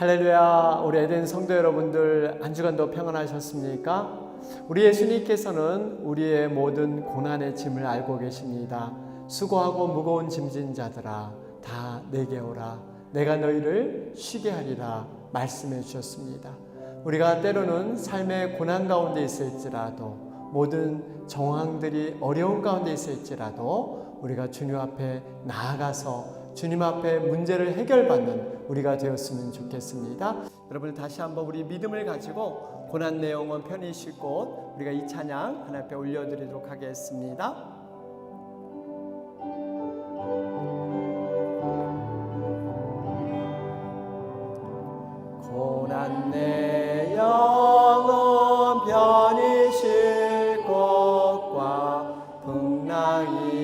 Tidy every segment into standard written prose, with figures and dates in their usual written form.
할렐루야. 우리 에덴 성도 여러분들 한 주간도 평안하셨습니까? 우리 예수님께서는 우리의 모든 고난의 짐을 알고 계십니다. 수고하고 무거운 짐진 자들아 다 내게 오라. 내가 너희를 쉬게 하리라 말씀해 주셨습니다. 우리가 때로는 삶의 고난 가운데 있을지라도, 모든 정황들이 어려운 가운데 있을지라도 우리가 주님 앞에 나아가서 주님 앞에 문제를 해결받는 우리가 되었으면 좋겠습니다. 여러분, 다시 한번 우리 믿음을 가지고 고난 내용은 편히 쉴 곳 우리가 이 찬양 하나님 앞에 올려드리도록 하겠습니다. 고난 내 영혼 편히 쉴 곳과 풍랑이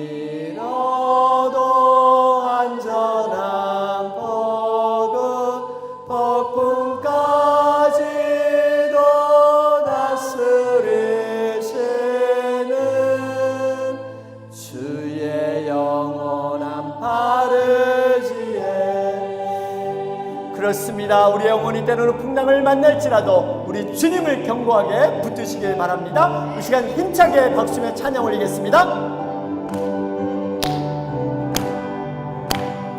그렇습니다. 우리 영혼이 때로는 풍랑을 만날지라도 우리 주님을 견고하게 붙드시길 바랍니다. 이 시간 힘차게 박수며 찬양 올리겠습니다.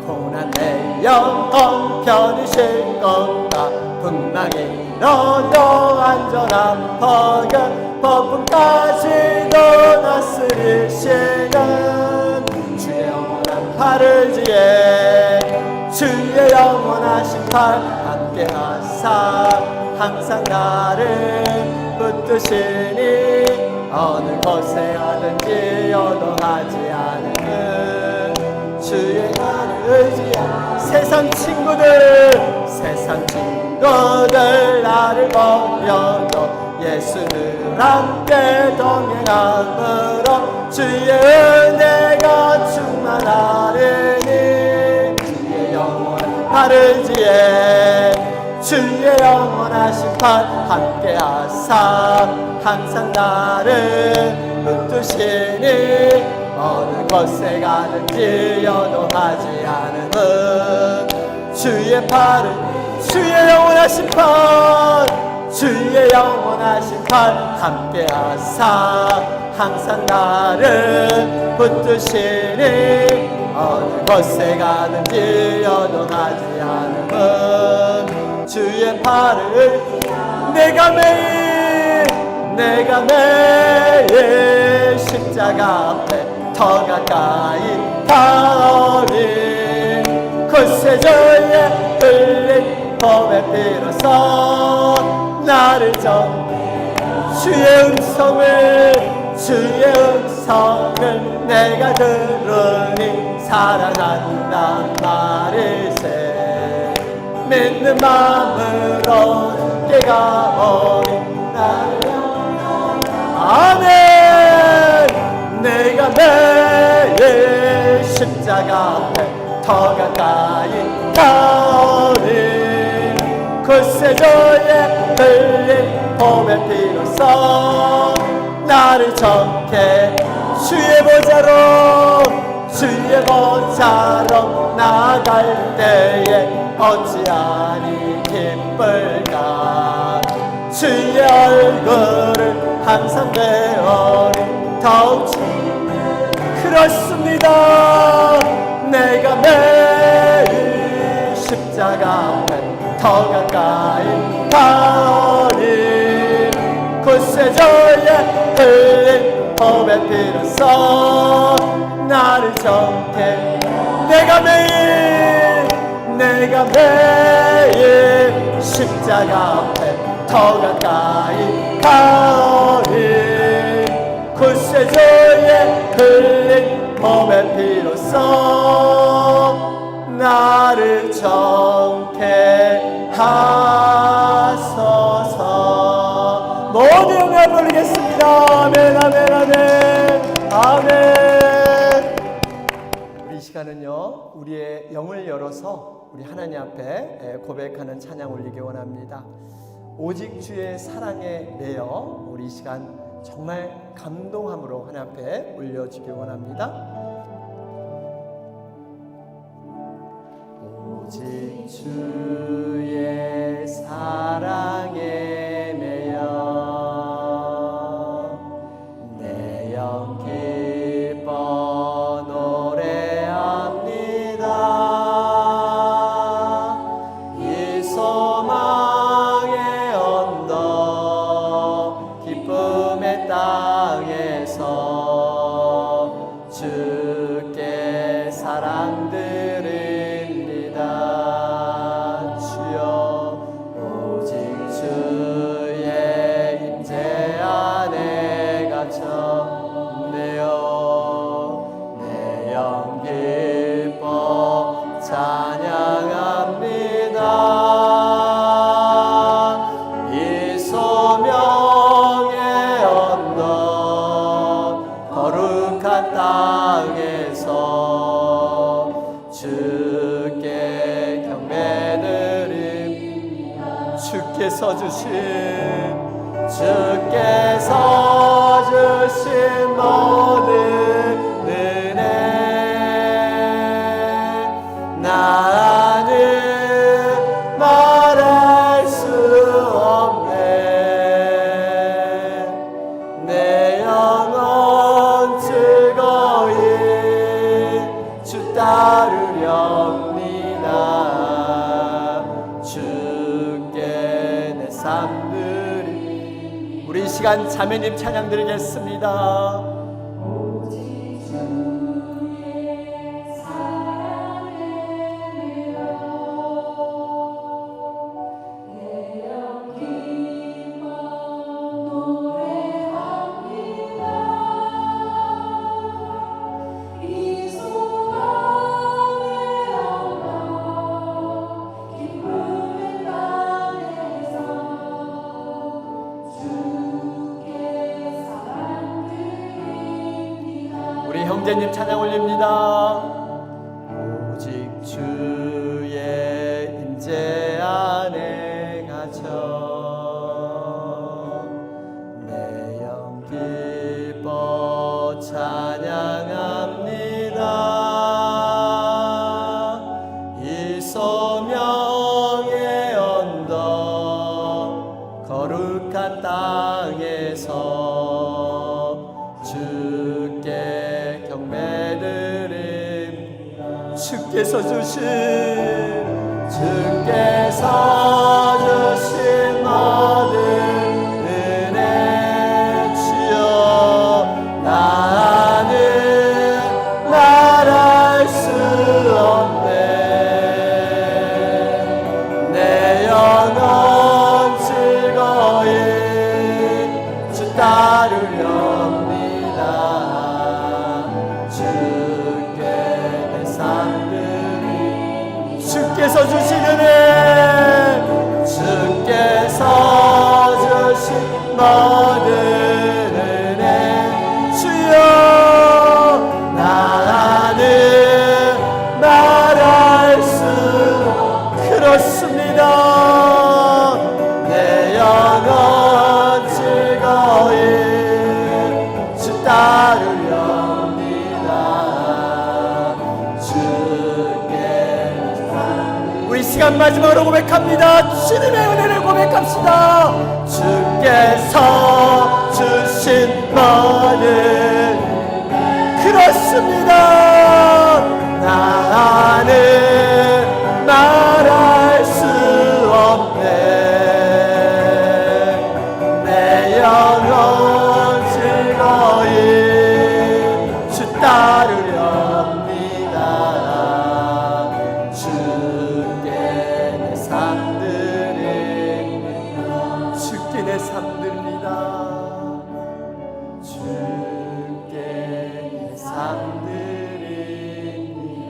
고난 내 영혼 편히 쉴 것과 풍랑이 너도 안전한 폭풍까지도 다스릴 시간 주의 영원한 팔을 지에 주의 영원하신 팔 함께하사 항상 나를 붙드시니 어느 곳에 가든지 여동하지 않는 주의 나를 의지한 세상 친구들 나를 버려도 예수를 함께 동행함으로 주의 은혜가 충만하리니 팔을 지에 주의 영원하신 팔 함께하사 항상 나를 붙드시니 어느 곳에 가든지 여동하지 않음은 주의 팔을 주의 영원하신 팔 주의 영원하신 팔 함께하사 항상 나를 붙드시니 어느 곳에 가든지 여동하지 않음은 주의 팔을 내가 매일 십자가 앞에 더 가까이 가오리 곳에 저의 흘린 범의 피로써 나를 주의 음성을 내가 들으니 살아난단 말일세 믿는 마음으로 깨가오니 나를 아멘 내가 매일 십자가 앞에 더 가까이 가오니 곳에 저의 흘린 봄의 피로써 나를 정케 주의 보좌로 나아갈 때에 어찌하니 기쁠까 주의 얼굴을 항상 배우니 더욱 그렇습니다. 내가 매일 십자가 앞에 더 가까이 가오니 곳에 저의 흘린 봄의 피로써 나를 정케 내가 매일 십자가 앞에 더 가까이 가오니 곳에 저의 흘린 봄의 피로써 나를 정케 하소서. 모두 영광 돌리겠습니다. 아멘 아멘 아멘 아멘. 우리 이 시간은요 우리의 영을 열어서 우리 하나님 앞에 고백하는 찬양 올리기 원합니다. 오직 주의 사랑에 매여 우리 이 시간 정말 감동함으로 하나님 앞에 올려주기 원합니다. 오직 주의 주께서 주신 모든 은혜 나는 말할 수 없네. 내 영혼 즐거이 주 따르렵니다. 주께 내 삶 드리. 우리 이 시간 자매님 찬양 드리겠습니다. 형제님 찬양 올립니다. 오직 주의 임재 안에 갇혀 내 영 기뻐 찬양합니다. 이 소명의 언덕 거룩한 땅에서 주께 경배드림. 주께서 주신 모든 은혜 주여 나는 말할 수 없네. 내 영혼 즐거이 주 따르렵니다. 주께서 주신 은혜 주께서 주신 모든 은혜 주여 나는 말할 수 그렇습니다. 내 영혼 즐거이 주 따르렵니다. 우리 시간 마지막으로 고백합니다. 주님의 은혜를 고백합시다. 주께서 주신 모든 그렇습니다. 나는 말할 수 없네. 내 영혼 즐거이 주 따르렵니다. 주께 내 삶 드립니다. 주께 내 삶 드립니다. 주께 내 삶 드립니다.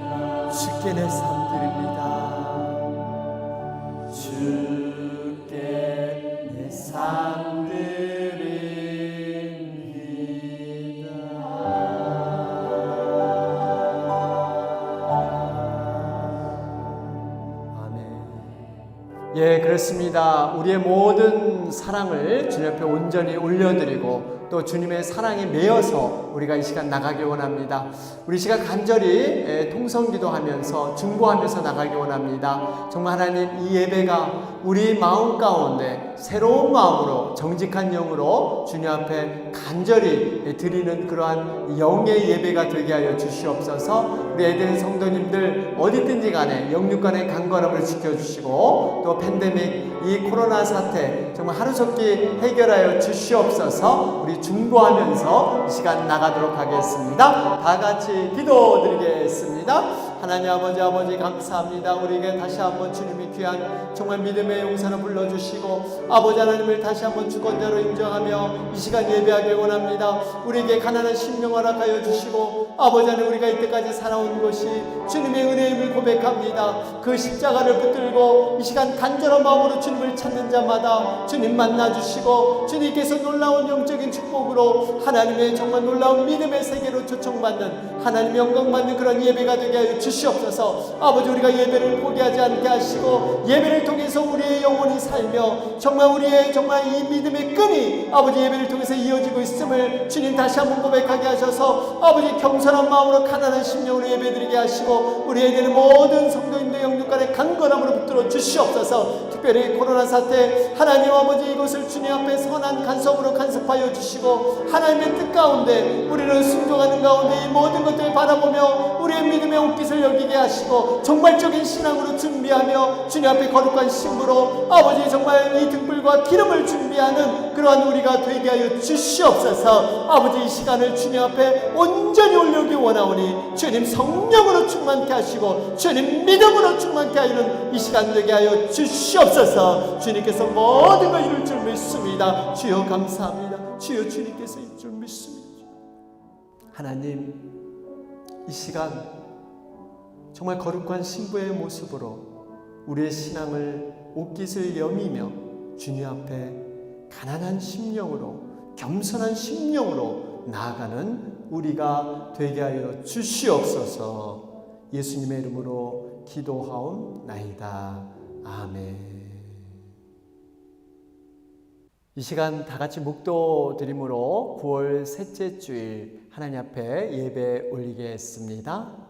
주께 내 삶 드립니다. 주께 내 삶 드립니다. 아멘. 예, 그렇습니다. 우리의 모든 사랑을 주님 앞에 온전히 올려드리고 또 주님의 사랑에 매여서 우리가 이 시간 나가기 원합니다. 우리 시간 간절히 통성기도하면서 중보하면서 나가기 원합니다. 정말 하나님, 이 예배가 우리 마음 가운데 새로운 마음으로 정직한 영으로 주님 앞에 간절히 드리는 그러한 영의 예배가 되게 하여 주시옵소서. 우리 에덴 성도님들 어디든지 간에 영육간의 강건함을 지켜주시고 또 팬데믹 이 코로나 사태 정말 하루속히 해결하여 주시옵소서. 우리 중보하면서 이 시간 나가도록 하겠습니다. 다 같이 기도드리겠습니다. 하나님 아버지 감사합니다. 우리에게 다시 한번 주님이 귀한 정말 믿음의 용사로 불러주시고 아버지 하나님을 다시 한번 주권자로 인정하며 이 시간 예배하길 원합니다. 우리에게 가난한 심령 허락하여 주시고 아버지 하나님, 우리가 이때까지 살아온 것이 주님의 은혜임을 고백합니다. 그 십자가를 붙들고 이 시간 간절한 마음으로 주님을 찾는 자마다 주님 만나주시고 주님께서 놀라운 영적인 축복으로 하나님의 정말 놀라운 믿음의 세계로 초청받는 하나님의 영광받는 그런 예배가 되게 하여 주시옵소서. 주시옵소서. 아버지, 우리가 예배를 포기하지 않게 하시고 예배를 통해서 우리의 영혼이 살며 정말 우리의 정말 이 믿음의 끈이 아버지 예배를 통해서 이어지고 있음을 주님 다시 한번 고백하게 하셔서 아버지 겸손한 마음으로 가난한 심령으로 예배드리게 하시고 우리에게 있는 모든 성도님들 영육 간의 강건함으로 붙들어 주시옵소서. 특별히 코로나 사태 하나님 아버지 이것을 주님 앞에 선한 간섭으로 간섭하여 주시고 하나님의 뜻 가운데 우리를 순종하는 가운데 이 모든 것들을 바라보며 우리의 믿음의 옷깃을 여기게 하시고 정말적인 신앙으로 준비하며 주님 앞에 거룩한 신부로 아버지 정말 이 등불과 기름을 준비하는 그러한 우리가 되게 하여 주시옵소서. 아버지 이 시간을 주님 앞에 온전히 올려기 원하오니 주님 성령으로 충만케 하시고 주님 믿음으로 충만케 하는 이 시간 되게 하여 주시옵소서. 주님께서 모든 걸 이룰 줄 믿습니다. 주여 감사합니다. 주여 주님께서 이룰 줄 믿습니다. 하나님, 이 시간 정말 거룩한 신부의 모습으로 우리의 신앙을 옷깃을 여미며 주님 앞에 가난한 심령으로 겸손한 심령으로 나아가는 우리가 되게 하여 주시옵소서. 예수님의 이름으로 기도하옵나이다. 아멘. 이 시간 다 같이 묵도 드림으로 9월 셋째 주일 하나님 앞에 예배 올리겠습니다.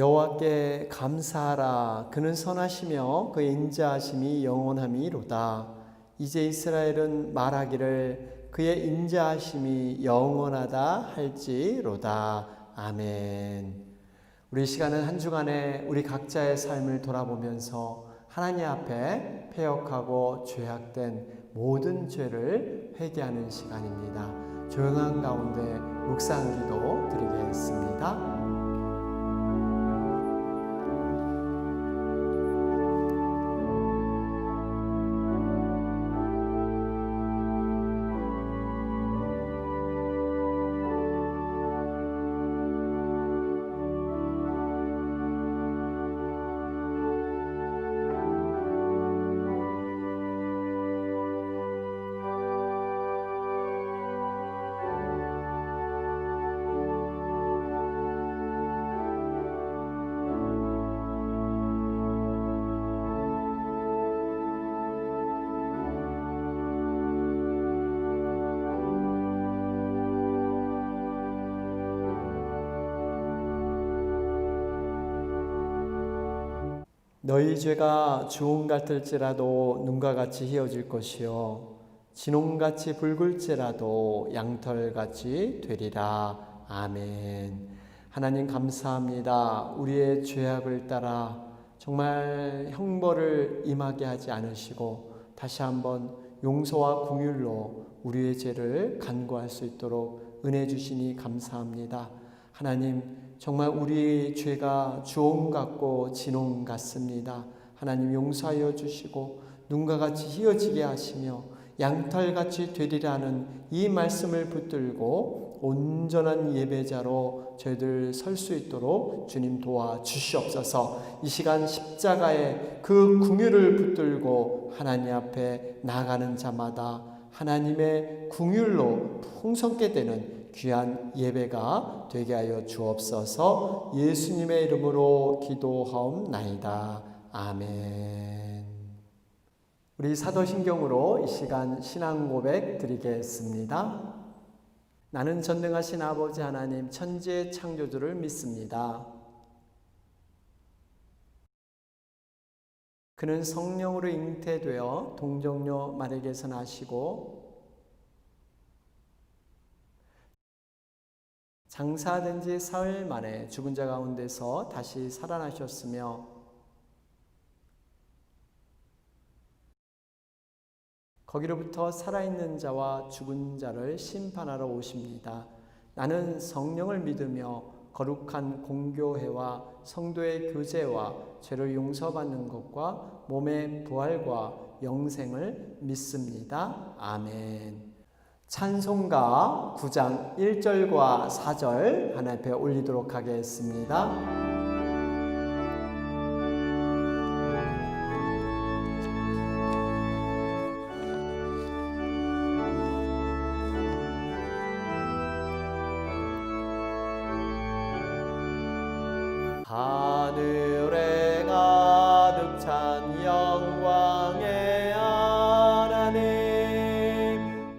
여호와께 감사하라. 그는 선하시며 그의 인자하심이 영원함이로다. 이제 이스라엘은 말하기를 그의 인자하심이 영원하다 할지로다. 아멘. 우리 시간은 한 주간에 우리 각자의 삶을 돌아보면서 하나님 앞에 패역하고 죄악된 모든 죄를 회개하는 시간입니다. 조용한 가운데 묵상기도 드리겠습니다. 너희 죄가 주홍 같을지라도 눈과 같이 희어질 것이요 진홍같이 붉을지라도 양털같이 되리라. 아멘. 하나님 감사합니다. 우리의 죄악을 따라 정말 형벌을 임하게 하지 않으시고 다시 한번 용서와 긍휼로 우리의 죄를 간구할 수 있도록 은혜 주시니 감사합니다. 하나님, 정말 우리의 죄가 주홍 같고 진홍 같습니다. 하나님 용서하여 주시고 눈과 같이 희어지게 하시며 양털같이 되리라는 이 말씀을 붙들고 온전한 예배자로 저희들 설 수 있도록 주님 도와주시옵소서. 이 시간 십자가의 그 긍휼을 붙들고 하나님 앞에 나아가는 자마다 하나님의 긍휼로 풍성케 되는 귀한 예배가 되게 하여 주옵소서. 예수님의 이름으로 기도하옵나이다. 아멘. 우리 사도신경으로 이 시간 신앙 고백 드리겠습니다. 나는 전능하신 아버지 하나님 천지의 창조주를 믿습니다. 그는 성령으로 잉태되어 동정녀 마리아에게서 나시고 장사된 지 사흘 만에 죽은 자 가운데서 다시 살아나셨으며 거기로부터 살아있는 자와 죽은 자를 심판하러 오십니다. 나는 성령을 믿으며 거룩한 공교회와 성도의 교제와 죄를 용서받는 것과 몸의 부활과 영생을 믿습니다. 아멘. 찬송가 9장 1절과 4절 하나님 앞에 올리도록 하겠습니다. 하늘에 가득 찬 영광의 하나님,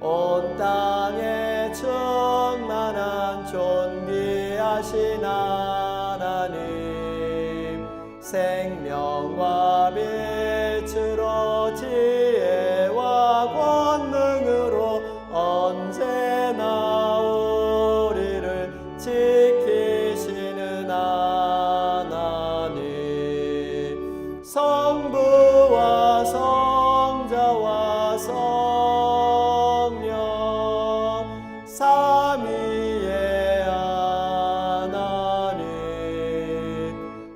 온 땅에 충만한 존귀하신 하나님, 생명과 빛으로 지혜와 권능으로 언제나 우리를 지키시는 하나님, 성부와 성자와 성령 삼위의 하나님,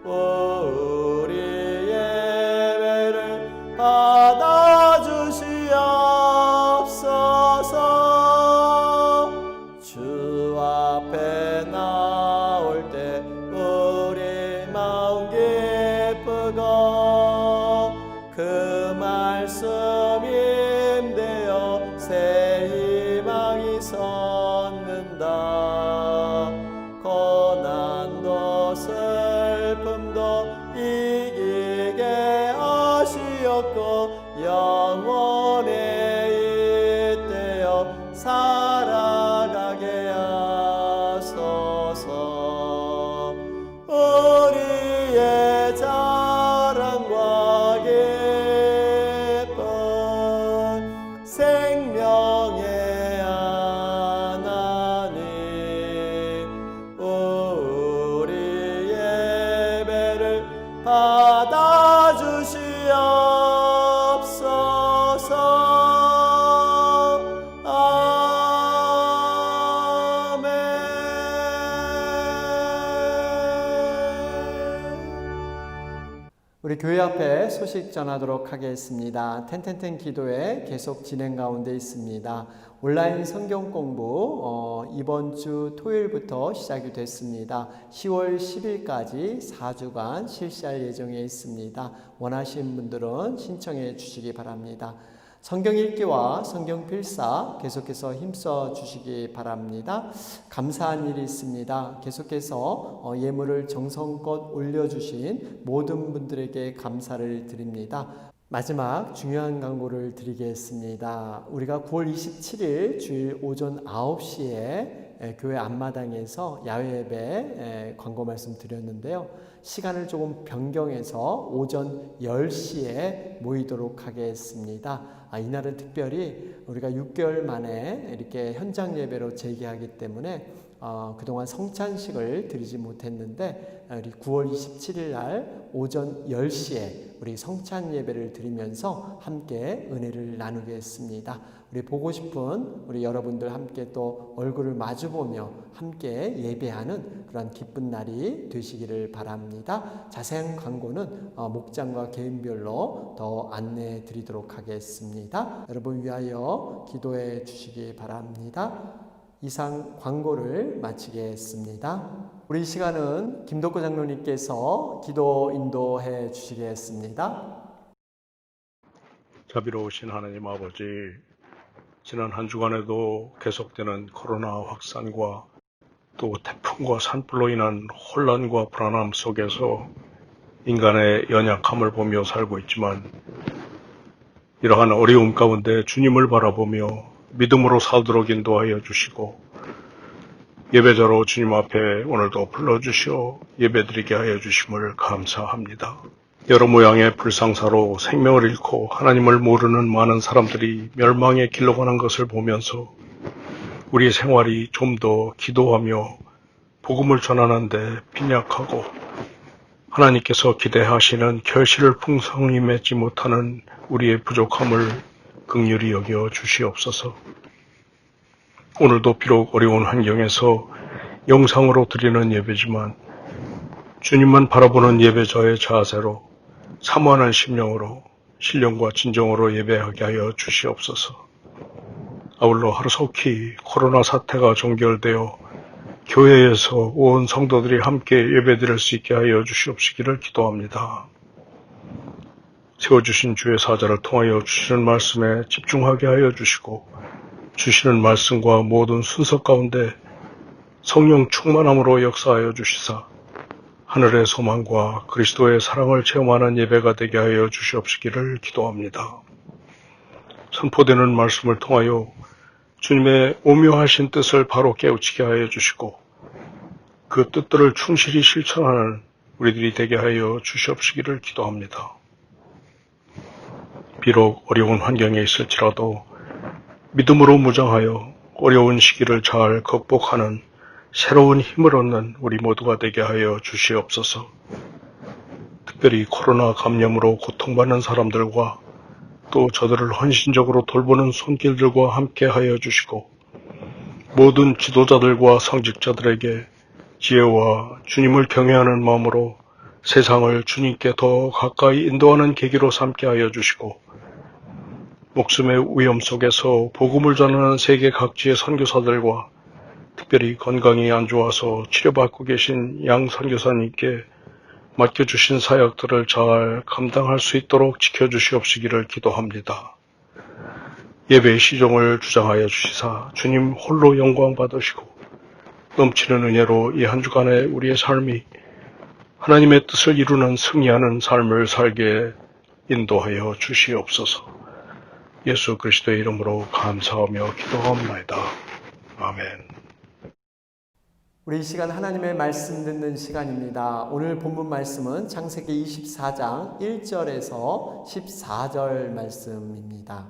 우리 예배를 받아주시옵소서. 주 앞에 나올 때 우리 마음 기쁘고 그 말씀 임되어 새 희망이 솟는다. 고난도 슬픔도 이기게 하시었고 영원에 잇대어 살아가게 하소서. 우리의 자랑과 기쁨 생명의 하나님, 우리 예배를 받아주시옵소서. 아멘. 우리 교회 앞에 소식 전하도록 하겠습니다. 텐텐텐 기도회 계속 진행 가운데 있습니다. 온라인 성경 공부 이번 주 토요일부터 시작이 됐습니다. 10월 10일까지 4주간 실시할 예정에 있습니다. 원하시는 분들은 신청해 주시기 바랍니다. 성경 읽기와 성경 필사 계속해서 힘써 주시기 바랍니다. 감사한 일이 있습니다. 계속해서 예물을 정성껏 올려주신 모든 분들에게 감사를 드립니다. 마지막 중요한 광고를 드리겠습니다. 우리가 9월 27일 주일 오전 9시에 교회 앞마당에서 야외 예배 광고 말씀 드렸는데요. 시간을 조금 변경해서 오전 10시에 모이도록 하겠습니다. 이날은 특별히 우리가 6개월 만에 이렇게 현장 예배로 재개하기 때문에 그동안 성찬식을 드리지 못했는데 우리 9월 27일 날 오전 10시에 우리 성찬 예배를 드리면서 함께 은혜를 나누겠습니다. 우리 보고 싶은 우리 여러분들 함께 또 얼굴을 마주보며 함께 예배하는 그런 기쁜 날이 되시기를 바랍니다. 자세한 광고는 목장과 개인별로 더 안내해 드리도록 하겠습니다. 여러분 위하여 기도해 주시기 바랍니다. 이상 광고를 마치겠습니다. 우리 시간은 김덕구 장로님께서 기도 인도해 주시겠습니다. 자비로우신 하나님 아버지, 지난 한 주간에도 계속되는 코로나 확산과 또 태풍과 산불로 인한 혼란과 불안함 속에서 인간의 연약함을 보며 살고 있지만, 이러한 어려움 가운데 주님을 바라보며 믿음으로 살도록 인도하여 주시고 예배자로 주님 앞에 오늘도 불러주시어 예배드리게 하여 주심을 감사합니다. 여러 모양의 불상사로 생명을 잃고 하나님을 모르는 많은 사람들이 멸망의 길로 가는 것을 보면서 우리의 생활이 좀 더 기도하며 복음을 전하는데 빈약하고 하나님께서 기대하시는 결실을 풍성히 맺지 못하는 우리의 부족함을 긍휼히 여겨 주시옵소서. 오늘도 비록 어려운 환경에서 영상으로 드리는 예배지만 주님만 바라보는 예배자의 자세로 사모하는 심령으로 신령과 진정으로 예배하게 하여 주시옵소서. 아울러 하루속히 코로나 사태가 종결되어 교회에서 온 성도들이 함께 예배드릴 수 있게 하여 주시옵시기를 기도합니다. 세워주신 주의 사자를 통하여 주시는 말씀에 집중하게 하여 주시고 주시는 말씀과 모든 순서 가운데 성령 충만함으로 역사하여 주시사 하늘의 소망과 그리스도의 사랑을 체험하는 예배가 되게 하여 주시옵시기를 기도합니다. 선포되는 말씀을 통하여 주님의 오묘하신 뜻을 바로 깨우치게 하여 주시고 그 뜻들을 충실히 실천하는 우리들이 되게 하여 주시옵시기를 기도합니다. 비록 어려운 환경에 있을지라도 믿음으로 무장하여 어려운 시기를 잘 극복하는 새로운 힘을 얻는 우리 모두가 되게 하여 주시옵소서. 특별히 코로나 감염으로 고통받는 사람들과 또 저들을 헌신적으로 돌보는 손길들과 함께 하여 주시고 모든 지도자들과 성직자들에게 지혜와 주님을 경외하는 마음으로 세상을 주님께 더 가까이 인도하는 계기로 삼게 하여 주시고 목숨의 위험 속에서 복음을 전하는 세계 각지의 선교사들과 특별히 건강이 안 좋아서 치료받고 계신 양 선교사님께 맡겨주신 사역들을 잘 감당할 수 있도록 지켜주시옵시기를 기도합니다. 예배의 시종을 주장하여 주시사 주님 홀로 영광 받으시고 넘치는 은혜로 이 한 주간의 우리의 삶이 하나님의 뜻을 이루는 승리하는 삶을 살게 인도하여 주시옵소서. 예수 그리스도의 이름으로 감사하며 기도합니다. 아멘. 우리 이 시간 하나님의 말씀 듣는 시간입니다. 오늘 본문 말씀은 창세기 24장 1절에서 14절 말씀입니다.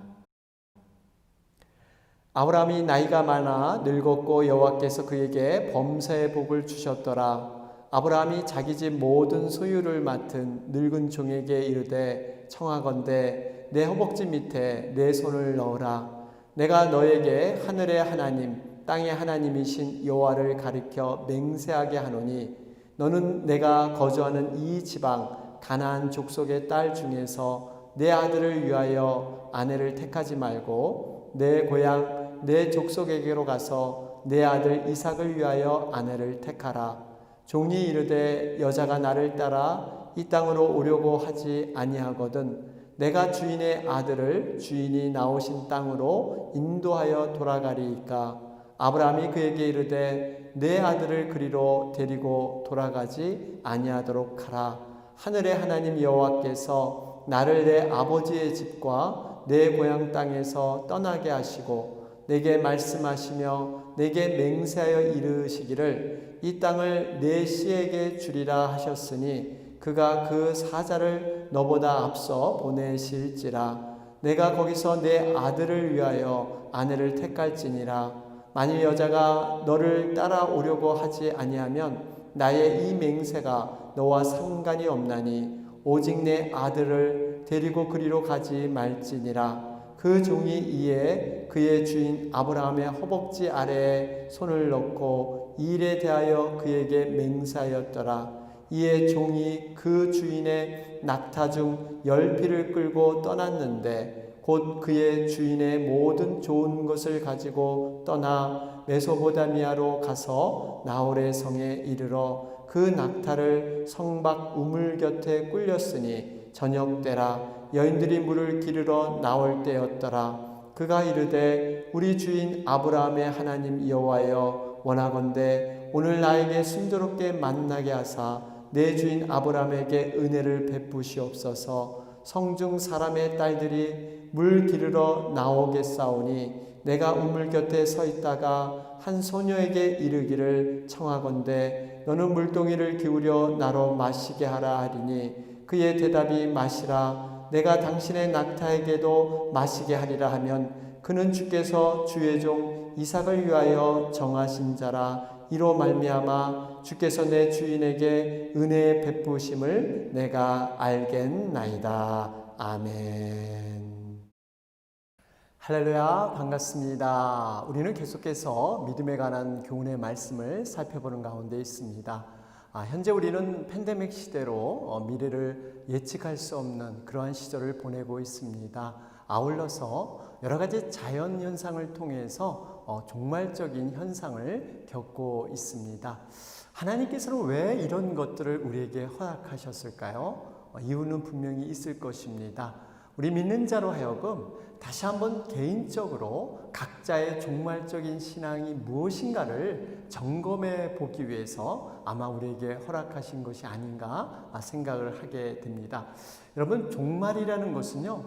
아브라함이 나이가 많아 늙었고 여호와께서 그에게 범사의 복을 주셨더라. 아브라함이 자기 집 모든 소유를 맡은 늙은 종에게 이르되 청하건대 내 허벅지 밑에 내 손을 넣으라. 내가 너에게 하늘의 하나님 땅의 하나님이신 여호와를 가리켜 맹세하게 하노니 너는 내가 거주하는 이 지방 가나안 족속의 딸 중에서 내 아들을 위하여 아내를 택하지 말고 내 고향 내 족속에게로 가서 내 아들 이삭을 위하여 아내를 택하라. 종이 이르되 여자가 나를 따라 이 땅으로 오려고 하지 아니하거든 내가 주인의 아들을 주인이 나오신 땅으로 인도하여 돌아가리이까. 아브라함이 그에게 이르되 내 아들을 그리로 데리고 돌아가지 아니하도록 하라. 하늘의 하나님 여호와께서 나를 내 아버지의 집과 내 고향 땅에서 떠나게 하시고 내게 말씀하시며 내게 맹세하여 이르시기를 이 땅을 내 씨에게 주리라 하셨으니 그가 그 사자를 너보다 앞서 보내실지라. 내가 거기서 내 아들을 위하여 아내를 택할지니라. 만일 여자가 너를 따라오려고 하지 아니하면 나의 이 맹세가 너와 상관이 없나니 오직 내 아들을 데리고 그리로 가지 말지니라. 그 종이 이에 그의 주인 아브라함의 허벅지 아래에 손을 넣고 이 일에 대하여 그에게 맹세하였더라. 이에 종이 그 주인의 낙타 중 10匹를 끌고 떠났는데 곧 그의 주인의 모든 좋은 것을 가지고 떠나 메소보다미아로 가서 나홀의 성에 이르러 그 낙타를 성 밖 우물 곁에 꿀렸으니 저녁 때라. 여인들이 물을 기르러 나올 때였더라. 그가 이르되 우리 주인 아브라함의 하나님 여호와여 원하건대 오늘 나에게 순조롭게 만나게 하사 내 주인 아브라함에게 은혜를 베푸시옵소서. 성중 사람의 딸들이 물 기르러 나오겠사오니 내가 우물 곁에 서 있다가 한 소녀에게 이르기를 청하건대 너는 물동이를 기울여 나로 마시게 하라 하리니 그의 대답이 마시라. 내가 당신의 낙타에게도 마시게 하리라 하면 그는 주께서 주의 종 이삭을 위하여 정하신 자라. 이로 말미암아 주께서 내 주인에게 은혜 베푸심을 내가 알겠나이다. 아멘. 할렐루야, 반갑습니다. 우리는 계속해서 믿음에 관한 교훈의 말씀을 살펴보는 가운데 있습니다. 현재 우리는 팬데믹 시대로 미래를 예측할 수 없는 그러한 시절을 보내고 있습니다. 아울러서 여러 가지 자연 현상을 통해서 종말적인 현상을 겪고 있습니다. 하나님께서는 왜 이런 것들을 우리에게 허락하셨을까요? 이유는 분명히 있을 것입니다. 우리 믿는 자로 하여금 다시 한번 개인적으로 각자의 종말적인 신앙이 무엇인가를 점검해 보기 위해서 아마 우리에게 허락하신 것이 아닌가 생각을 하게 됩니다. 여러분, 종말이라는 것은요,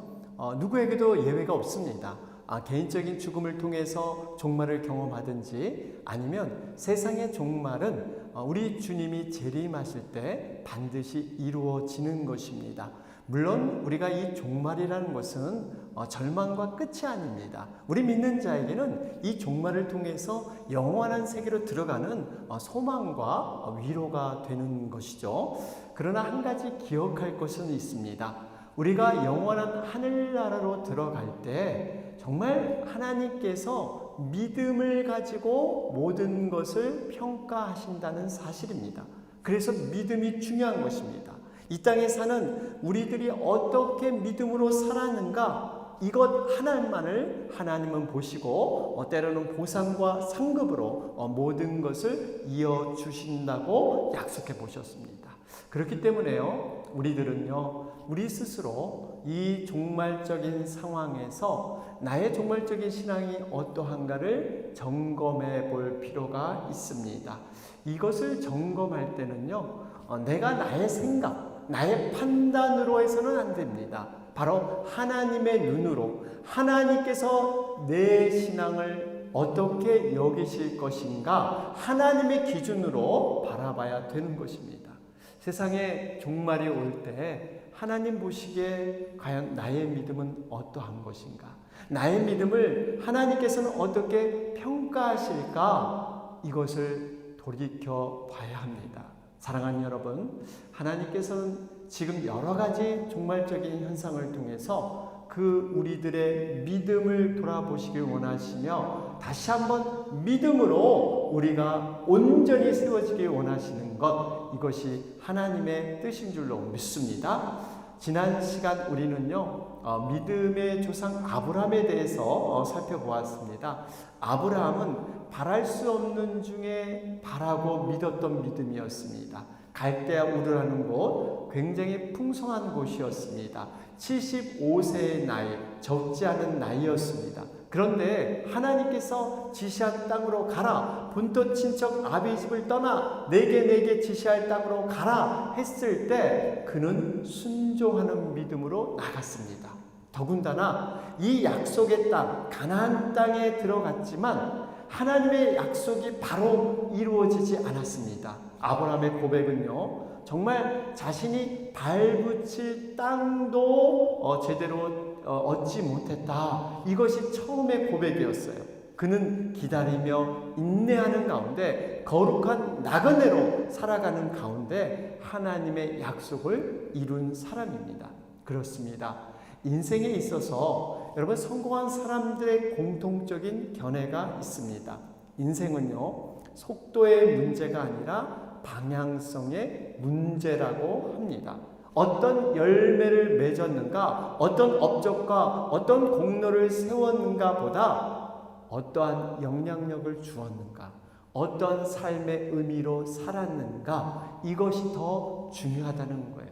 누구에게도 예외가 없습니다. 개인적인 죽음을 통해서 종말을 경험하든지 아니면 세상의 종말은 우리 주님이 재림하실 때 반드시 이루어지는 것입니다. 물론 우리가 이 종말이라는 것은 절망과 끝이 아닙니다. 우리 믿는 자에게는 이 종말을 통해서 영원한 세계로 들어가는 소망과 위로가 되는 것이죠. 그러나 한 가지 기억할 것은 있습니다. 우리가 영원한 하늘나라로 들어갈 때 정말 하나님께서 믿음을 가지고 모든 것을 평가하신다는 사실입니다. 그래서 믿음이 중요한 것입니다. 이 땅에 사는 우리들이 어떻게 믿음으로 살았는가, 이것 하나만을 하나님은 보시고 때로는 보상과 상급으로 모든 것을 이어주신다고 약속해 보셨습니다. 그렇기 때문에요, 우리들은요, 우리 스스로 이 종말적인 상황에서 나의 종말적인 신앙이 어떠한가를 점검해 볼 필요가 있습니다. 이것을 점검할 때는요, 내가 나의 생각, 나의 판단으로 해서는 안 됩니다. 바로 하나님의 눈으로, 하나님께서 내 신앙을 어떻게 여기실 것인가, 하나님의 기준으로 바라봐야 되는 것입니다. 세상에 종말이 올 때 하나님 보시기에 과연 나의 믿음은 어떠한 것인가, 나의 믿음을 하나님께서는 어떻게 평가하실까, 이것을 돌이켜 봐야 합니다. 사랑하는 여러분, 하나님께서는 지금 여러 가지 종말적인 현상을 통해서 그 우리들의 믿음을 돌아보시길 원하시며 다시 한번 믿음으로 우리가 온전히 세워지길 원하시는 것, 이것이 하나님의 뜻인 줄로 믿습니다. 지난 시간 우리는요, 믿음의 조상 아브라함에 대해서 살펴보았습니다. 아브라함은 바랄 수 없는 중에 바라고 믿었던 믿음이었습니다. 갈대아 우르라는 곳, 굉장히 풍성한 곳이었습니다. 75세의 나이, 적지 않은 나이였습니다. 그런데 하나님께서 지시한 땅으로 가라, 본토 친척 아비 집을 떠나 내게 지시할 땅으로 가라 했을 때 그는 순종하는 믿음으로 나갔습니다. 더군다나 이 약속의 땅, 가나안 땅에 들어갔지만 하나님의 약속이 바로 이루어지지 않았습니다. 아브라함의 고백은요, 정말 자신이 발붙일 땅도 제대로 얻지 못했다, 이것이 처음의 고백이었어요. 그는 기다리며 인내하는 가운데 거룩한 나그네로 살아가는 가운데 하나님의 약속을 이룬 사람입니다. 그렇습니다. 인생에 있어서 여러분, 성공한 사람들의 공통적인 견해가 있습니다. 인생은요, 속도의 문제가 아니라 방향성의 문제라고 합니다. 어떤 열매를 맺었는가, 어떤 업적과 어떤 공로를 세웠는가 보다 어떠한 영향력을 주었는가, 어떠한 삶의 의미로 살았는가, 이것이 더 중요하다는 거예요.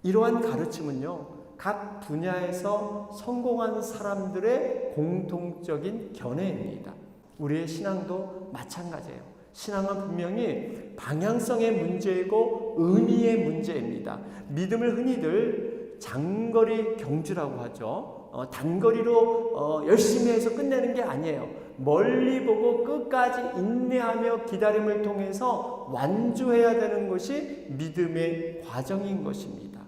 이러한 가르침은요, 각 분야에서 성공한 사람들의 공통적인 견해입니다. 우리의 신앙도 마찬가지예요. 신앙은 분명히 방향성의 문제이고 의미의 문제입니다. 믿음을 흔히들 장거리 경주라고 하죠. 단거리로 열심히 해서 끝내는 게 아니에요. 멀리 보고 끝까지 인내하며 기다림을 통해서 완주해야 되는 것이 믿음의 과정인 것입니다.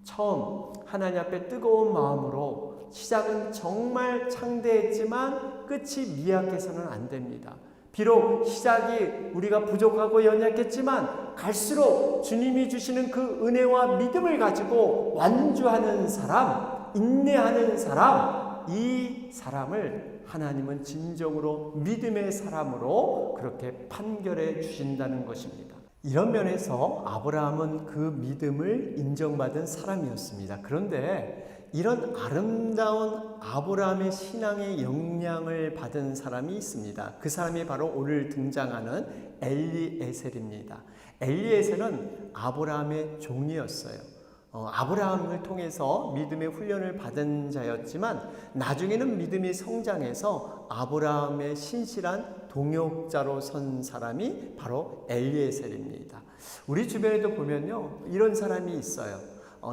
처음 하나님 앞에 뜨거운 마음으로, 시작은 정말 창대했지만 끝이 미약해서는 안 됩니다. 비록 시작이 우리가 부족하고 연약했지만 갈수록 주님이 주시는 그 은혜와 믿음을 가지고 완주하는 사람, 인내하는 사람, 그러나 이 사람을 하나님은 진정으로 믿음의 사람으로 그렇게 판결해 주신다는 것입니다. 이런 면에서 아브라함은 그 믿음을 인정받은 사람이었습니다. 그런데 이런 아름다운 아브라함의 신앙의 영향을 받은 사람이 있습니다. 그 사람이 바로 오늘 등장하는 엘리에셀입니다. 엘리에셀은 아브라함의 종이었어요. 아브라함을 통해서 믿음의 훈련을 받은 자였지만 나중에는 믿음이 성장해서 아브라함의 신실한 동역자로 선 사람이 바로 엘리에셀입니다. 우리 주변에도 보면요, 이런 사람이 있어요.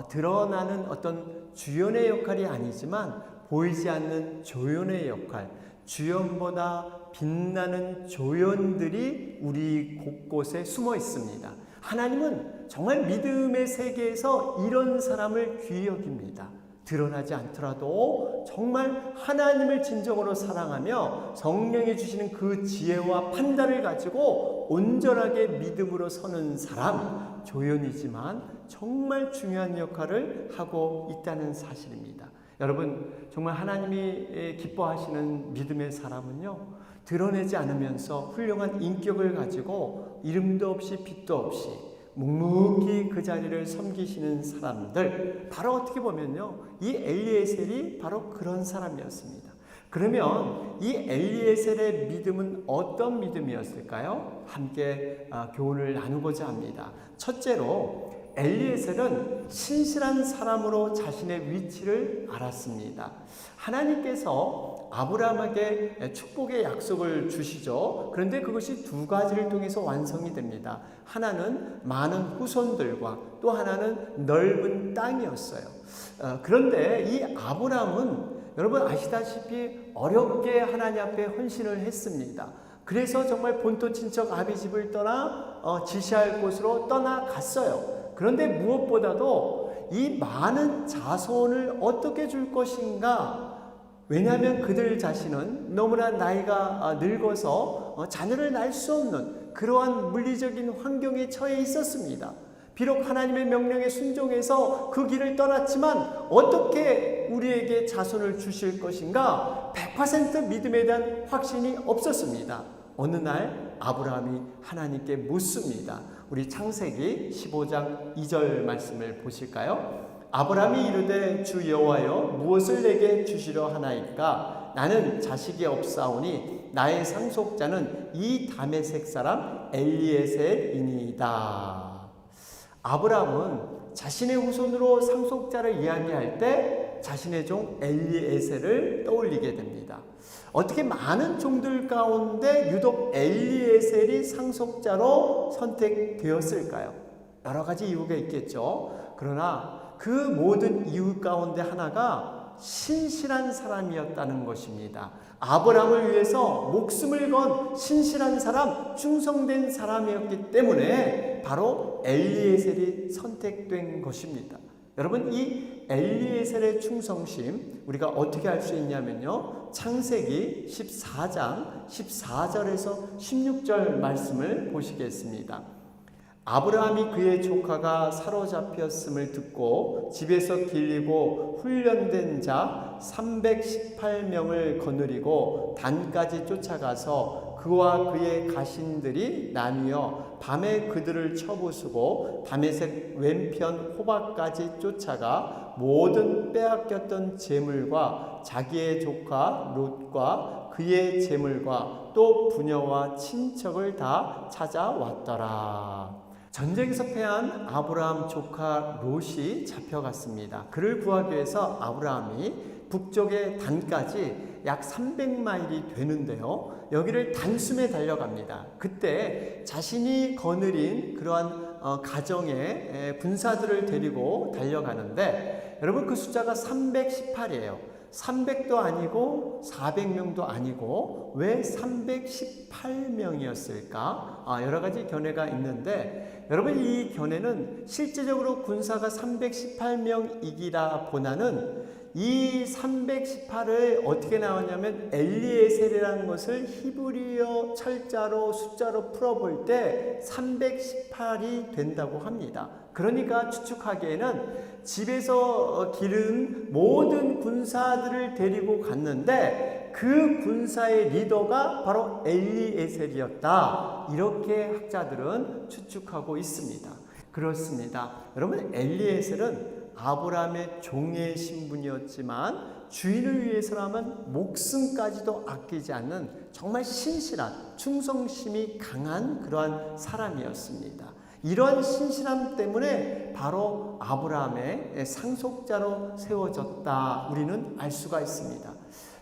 드러나는 어떤 주연의 역할이 아니지만 보이지 않는 조연의 역할, 주연보다 빛나는 조연들이 우리 곳곳에 숨어 있습니다. 하나님은 정말 믿음의 세계에서 이런 사람을 귀히 여깁니다. 드러나지 않더라도 정말 하나님을 진정으로 사랑하며 성령이 주시는 그 지혜와 판단을 가지고 온전하게 믿음으로 서는 사람, 조연이지만 정말 중요한 역할을 하고 있다는 사실입니다. 여러분, 정말 하나님이 기뻐하시는 믿음의 사람은요, 드러내지 않으면서 훌륭한 인격을 가지고 이름도 없이 빛도 없이 묵묵히 그 자리를 섬기시는 사람들, 바로 어떻게 보면요, 이 엘리에셀이 바로 그런 사람이었습니다. 그러면 이 엘리에셀의 믿음은 어떤 믿음이었을까요? 함께 교훈을 나누고자 합니다. 첫째로 엘리에셀은 신실한 사람으로 자신의 위치를 알았습니다. 하나님께서 아브라함에게 축복의 약속을 주시죠. 그런데 그것이 두 가지를 통해서 완성이 됩니다. 하나는 많은 후손들과 또 하나는 넓은 땅이었어요. 그런데 이 아브라함은 여러분 아시다시피 어렵게 하나님 앞에 헌신을 했습니다. 그래서 정말 본토 친척 아비 집을 떠나 지시할 곳으로 떠나갔어요. 그런데 무엇보다도 이 많은 자손을 어떻게 줄 것인가? 왜냐하면 그들 자신은 너무나 나이가 늙어서 자녀를 낳을 수 없는 그러한 물리적인 환경에 처해 있었습니다. 비록 하나님의 명령에 순종해서 그 길을 떠났지만 어떻게 우리에게 자손을 주실 것인가? 100% 믿음에 대한 확신이 없었습니다. 어느 날 아브라함이 하나님께 묻습니다. 우리 창세기 15장 2절 말씀을 보실까요? 아브라함이 이르되 주 여호와여 무엇을 내게 주시려 하나이까? 나는 자식이 없사오니 나의 상속자는 이 다메섹 사람 엘리에셀이니이다. 아브라함은 자신의 후손으로 상속자를 이야기할 때 자신의 종 엘리에셀을 떠올리게 됩니다. 어떻게 많은 종들 가운데 유독 엘리에셀이 상속자로 선택되었을까요? 여러 가지 이유가 있겠죠. 그러나 그 모든 이유 가운데 하나가 신실한 사람이었다는 것입니다. 아브라함을 위해서 목숨을 건 신실한 사람, 충성된 사람이었기 때문에 바로 엘리에셀이 선택된 것입니다. 여러분, 이 엘리에셀의 충성심 우리가 어떻게 알 수 있냐면요, 창세기 14장 14절에서 16절 말씀을 보시겠습니다. 아브라함이 그의 조카가 사로잡혔음을 듣고 집에서 길리고 훈련된 자 318명을 거느리고 단까지 쫓아가서 그와 그의 가신들이 나뉘어 밤에 그들을 쳐부수고 다메섹 왼편 호박까지 쫓아가 모든 빼앗겼던 재물과 자기의 조카 롯과 그의 재물과 또 부녀와 친척을 다 찾아왔더라. 전쟁에서 패한 아브라함 조카 롯이 잡혀갔습니다. 그를 구하기 위해서 아브라함이 북쪽의 단까지 약 300마일이 되는데요, 여기를 단숨에 달려갑니다. 그때 자신이 거느린 그러한 가정의 군사들을 데리고 달려가는데, 여러분 그 숫자가 318이에요. 300도 아니고 400명도 아니고 왜 318명이었을까? 여러 가지 견해가 있는데, 여러분 이 견해는 실제적으로 군사가 318명이기라 보다는 이 318을 어떻게 나왔냐면 엘리에셀이라는 것을 히브리어 철자로 숫자로 풀어볼 때 318이 된다고 합니다. 그러니까 추측하기에는 집에서 기른 모든 군사들을 데리고 갔는데 그 군사의 리더가 바로 엘리에셀이었다. 이렇게 학자들은 추측하고 있습니다. 그렇습니다. 여러분, 엘리에셀은 아브라함의 종의 신분이었지만 주인을 위해서라면 목숨까지도 아끼지 않는 정말 신실한, 충성심이 강한 그러한 사람이었습니다. 이러한 신실함 때문에 바로 아브라함의 상속자로 세워졌다, 우리는 알 수가 있습니다.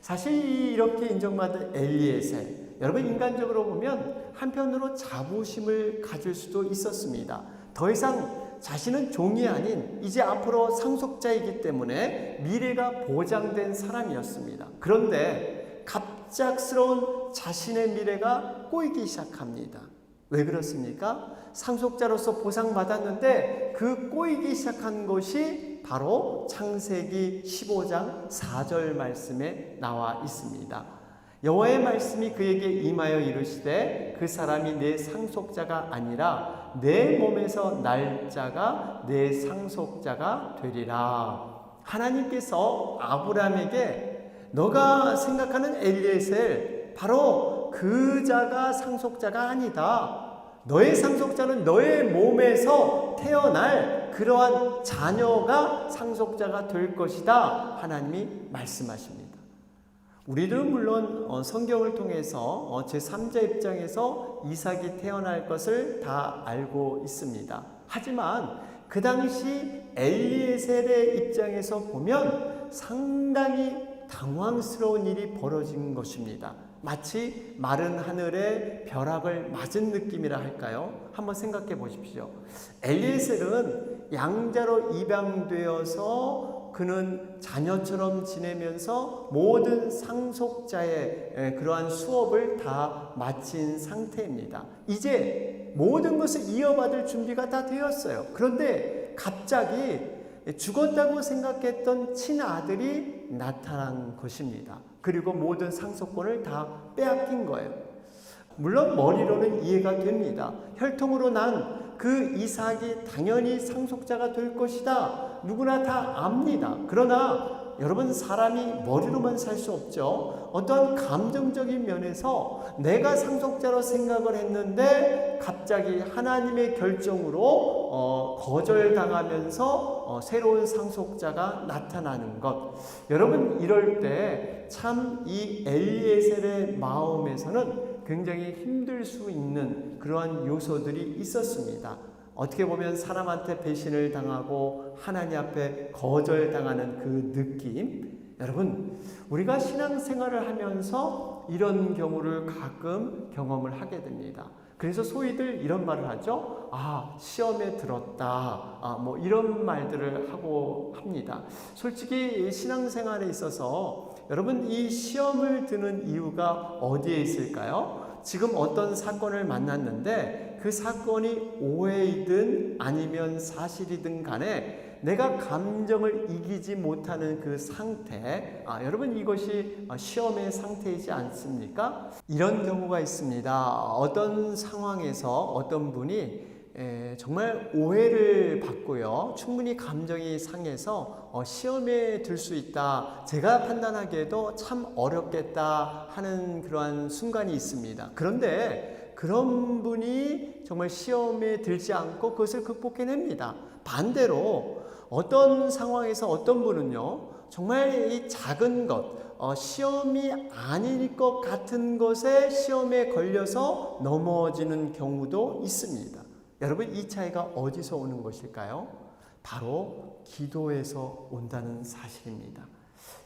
사실 이렇게 인정받은 엘리에셀, 여러분, 인간적으로 보면 한편으로 자부심을 가질 수도 있었습니다. 더 이상 자신은 종이 아닌 이제 앞으로 상속자이기 때문에 미래가 보장된 사람이었습니다. 그런데 갑작스러운 자신의 미래가 꼬이기 시작합니다. 왜 그렇습니까? 상속자로서 보상받았는데 그 꼬이기 시작한 것이 바로 창세기 15장 4절 말씀에 나와 있습니다. 여호와의 말씀이 그에게 임하여 이르시되 그 사람이 내 상속자가 아니라 내 몸에서 날 자가 내 상속자가 되리라. 하나님께서 아브라함에게 너가 생각하는 엘리에셀, 바로 그 자가 상속자가 아니다. 너의 상속자는 너의 몸에서 태어날 그러한 자녀가 상속자가 될 것이다. 하나님이 말씀하십니다. 우리들은 물론 성경을 통해서 제3자 입장에서 이삭이 태어날 것을 다 알고 있습니다. 하지만 그 당시 엘리에셀의 입장에서 보면 상당히 당황스러운 일이 벌어진 것입니다. 마치 마른 하늘에 벼락을 맞은 느낌이라 할까요? 한번 생각해 보십시오. 엘리에셀은 양자로 입양되어서 그는 자녀처럼 지내면서 모든 상속자의 그러한 수업을 다 마친 상태입니다. 이제 모든 것을 이어받을 준비가 다 되었어요. 그런데 갑자기 죽었다고 생각했던 친아들이 나타난 것입니다. 그리고 모든 상속권을 다 빼앗긴 거예요. 물론 머리로는 이해가 됩니다. 혈통으로 난 그 이삭이 당연히 상속자가 될 것이다. 누구나 다 압니다. 그러나 여러분, 사람이 머리로만 살 수 없죠. 어떤 감정적인 면에서 내가 상속자로 생각을 했는데 갑자기 하나님의 결정으로 거절당하면서 새로운 상속자가 나타나는 것. 여러분, 이럴 때 참 이 엘리에셀의 마음에서는 굉장히 힘들 수 있는 그러한 요소들이 있었습니다. 어떻게 보면 사람한테 배신을 당하고 하나님 앞에 거절당하는 그 느낌. 여러분, 우리가 신앙생활을 하면서 이런 경우를 가끔 경험을 하게 됩니다. 그래서 소위들 이런 말을 하죠. 시험에 들었다. 뭐 이런 말들을 하고 합니다. 솔직히 신앙생활에 있어서 여러분, 이 시험을 드는 이유가 어디에 있을까요? 지금 어떤 사건을 만났는데 그 사건이 오해이든 아니면 사실이든 간에 내가 감정을 이기지 못하는 그 상태, 여러분, 이것이 시험의 상태이지 않습니까? 이런 경우가 있습니다. 어떤 상황에서 어떤 분이 정말 오해를 받고요, 충분히 감정이 상해서 시험에 들 수 있다, 제가 판단하기에도 참 어렵겠다 하는 그러한 순간이 있습니다. 그런데 그런 분이 정말 시험에 들지 않고 그것을 극복해냅니다. 반대로 어떤 상황에서 어떤 분은요, 정말 이 작은 것, 시험이 아닐 것 같은 것에 시험에 걸려서 넘어지는 경우도 있습니다. 여러분, 이 차이가 어디서 오는 것일까요? 바로 기도에서 온다는 사실입니다.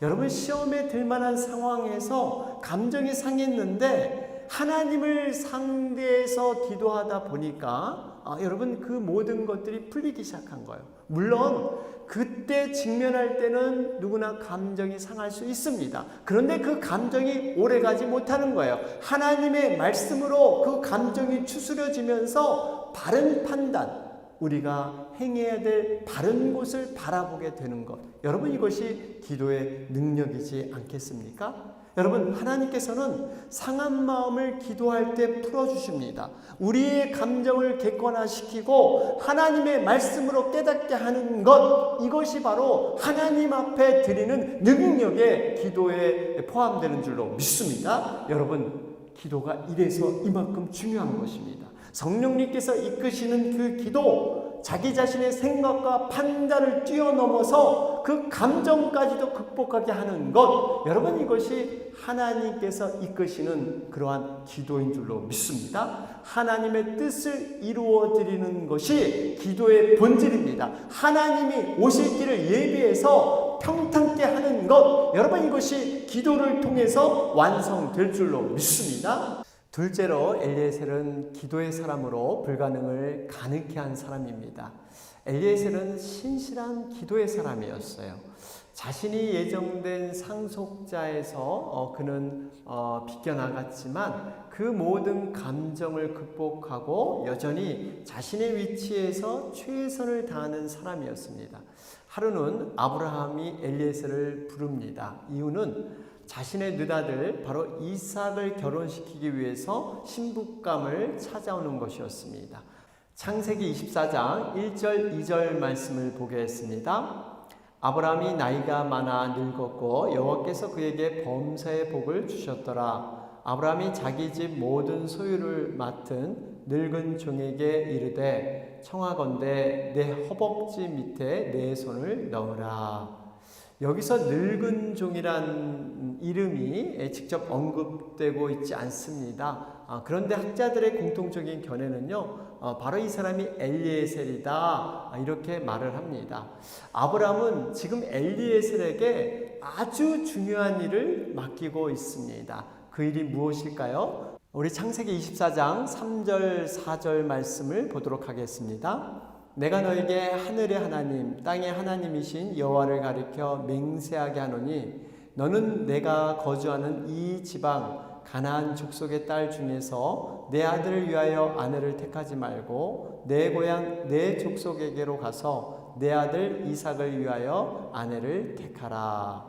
여러분, 시험에 들 만한 상황에서 감정이 상했는데 하나님을 상대해서 기도하다 보니까 여러분, 그 모든 것들이 풀리기 시작한 거예요. 물론 그때 직면할 때는 누구나 감정이 상할 수 있습니다. 그런데 그 감정이 오래가지 못하는 거예요. 하나님의 말씀으로 그 감정이 추스려지면서 바른 판단, 우리가 행해야 될 바른 곳을 바라보게 되는 것. 여러분, 이것이 기도의 능력이지 않겠습니까? 여러분, 하나님께서는 상한 마음을 기도할 때 풀어주십니다. 우리의 감정을 객관화시키고 하나님의 말씀으로 깨닫게 하는 것, 이것이 바로 하나님 앞에 드리는 능력의 기도에 포함되는 줄로 믿습니다. 여러분, 기도가 이래서 이만큼 중요한 것입니다. 성령님께서 이끄시는 그 기도, 자기 자신의 생각과 판단을 뛰어넘어서 그 감정까지도 극복하게 하는 것, 여러분, 이것이 하나님께서 이끄시는 그러한 기도인 줄로 믿습니다. 하나님의 뜻을 이루어 드리는 것이 기도의 본질입니다. 하나님이 오실 길을 예비해서 평탄케 하는 것, 여러분, 이것이 기도를 통해서 완성될 줄로 믿습니다. 둘째로, 엘리에셀은 기도의 사람으로 불가능을 가능케 한 사람입니다. 엘리에셀은 신실한 기도의 사람이었어요. 자신이 예정된 상속자에서 그는 비껴나갔지만 그 모든 감정을 극복하고 여전히 자신의 위치에서 최선을 다하는 사람이었습니다. 하루는 아브라함이 엘리에셀을 부릅니다. 이유는 자신의 늦아들 바로 이삭을 결혼시키기 위해서 신부감을 찾아오는 것이었습니다. 창세기 24장 1절 2절 말씀을 보겠습니다. 아브라함이 나이가 많아 늙었고 여호와께서 그에게 범사의 복을 주셨더라. 아브라함이 자기 집 모든 소유를 맡은 늙은 종에게 이르되 청하건대 내 허벅지 밑에 내 손을 넣으라. 여기서 늙은 종이란 이름이 직접 언급되고 있지 않습니다. 그런데 학자들의 공통적인 견해는요, 바로 이 사람이 엘리에셀이다, 이렇게 말을 합니다. 아브라함은 지금 엘리에셀에게 아주 중요한 일을 맡기고 있습니다. 그 일이 무엇일까요? 우리 창세기 24장 3절 4절 말씀을 보도록 하겠습니다. 내가 너에게 하늘의 하나님, 땅의 하나님이신 여호와를 가리켜 맹세하게 하노니 너는 내가 거주하는 이 지방 가나안 족속의 딸 중에서 내 아들을 위하여 아내를 택하지 말고 내 고향 내 족속에게로 가서 내 아들 이삭을 위하여 아내를 택하라.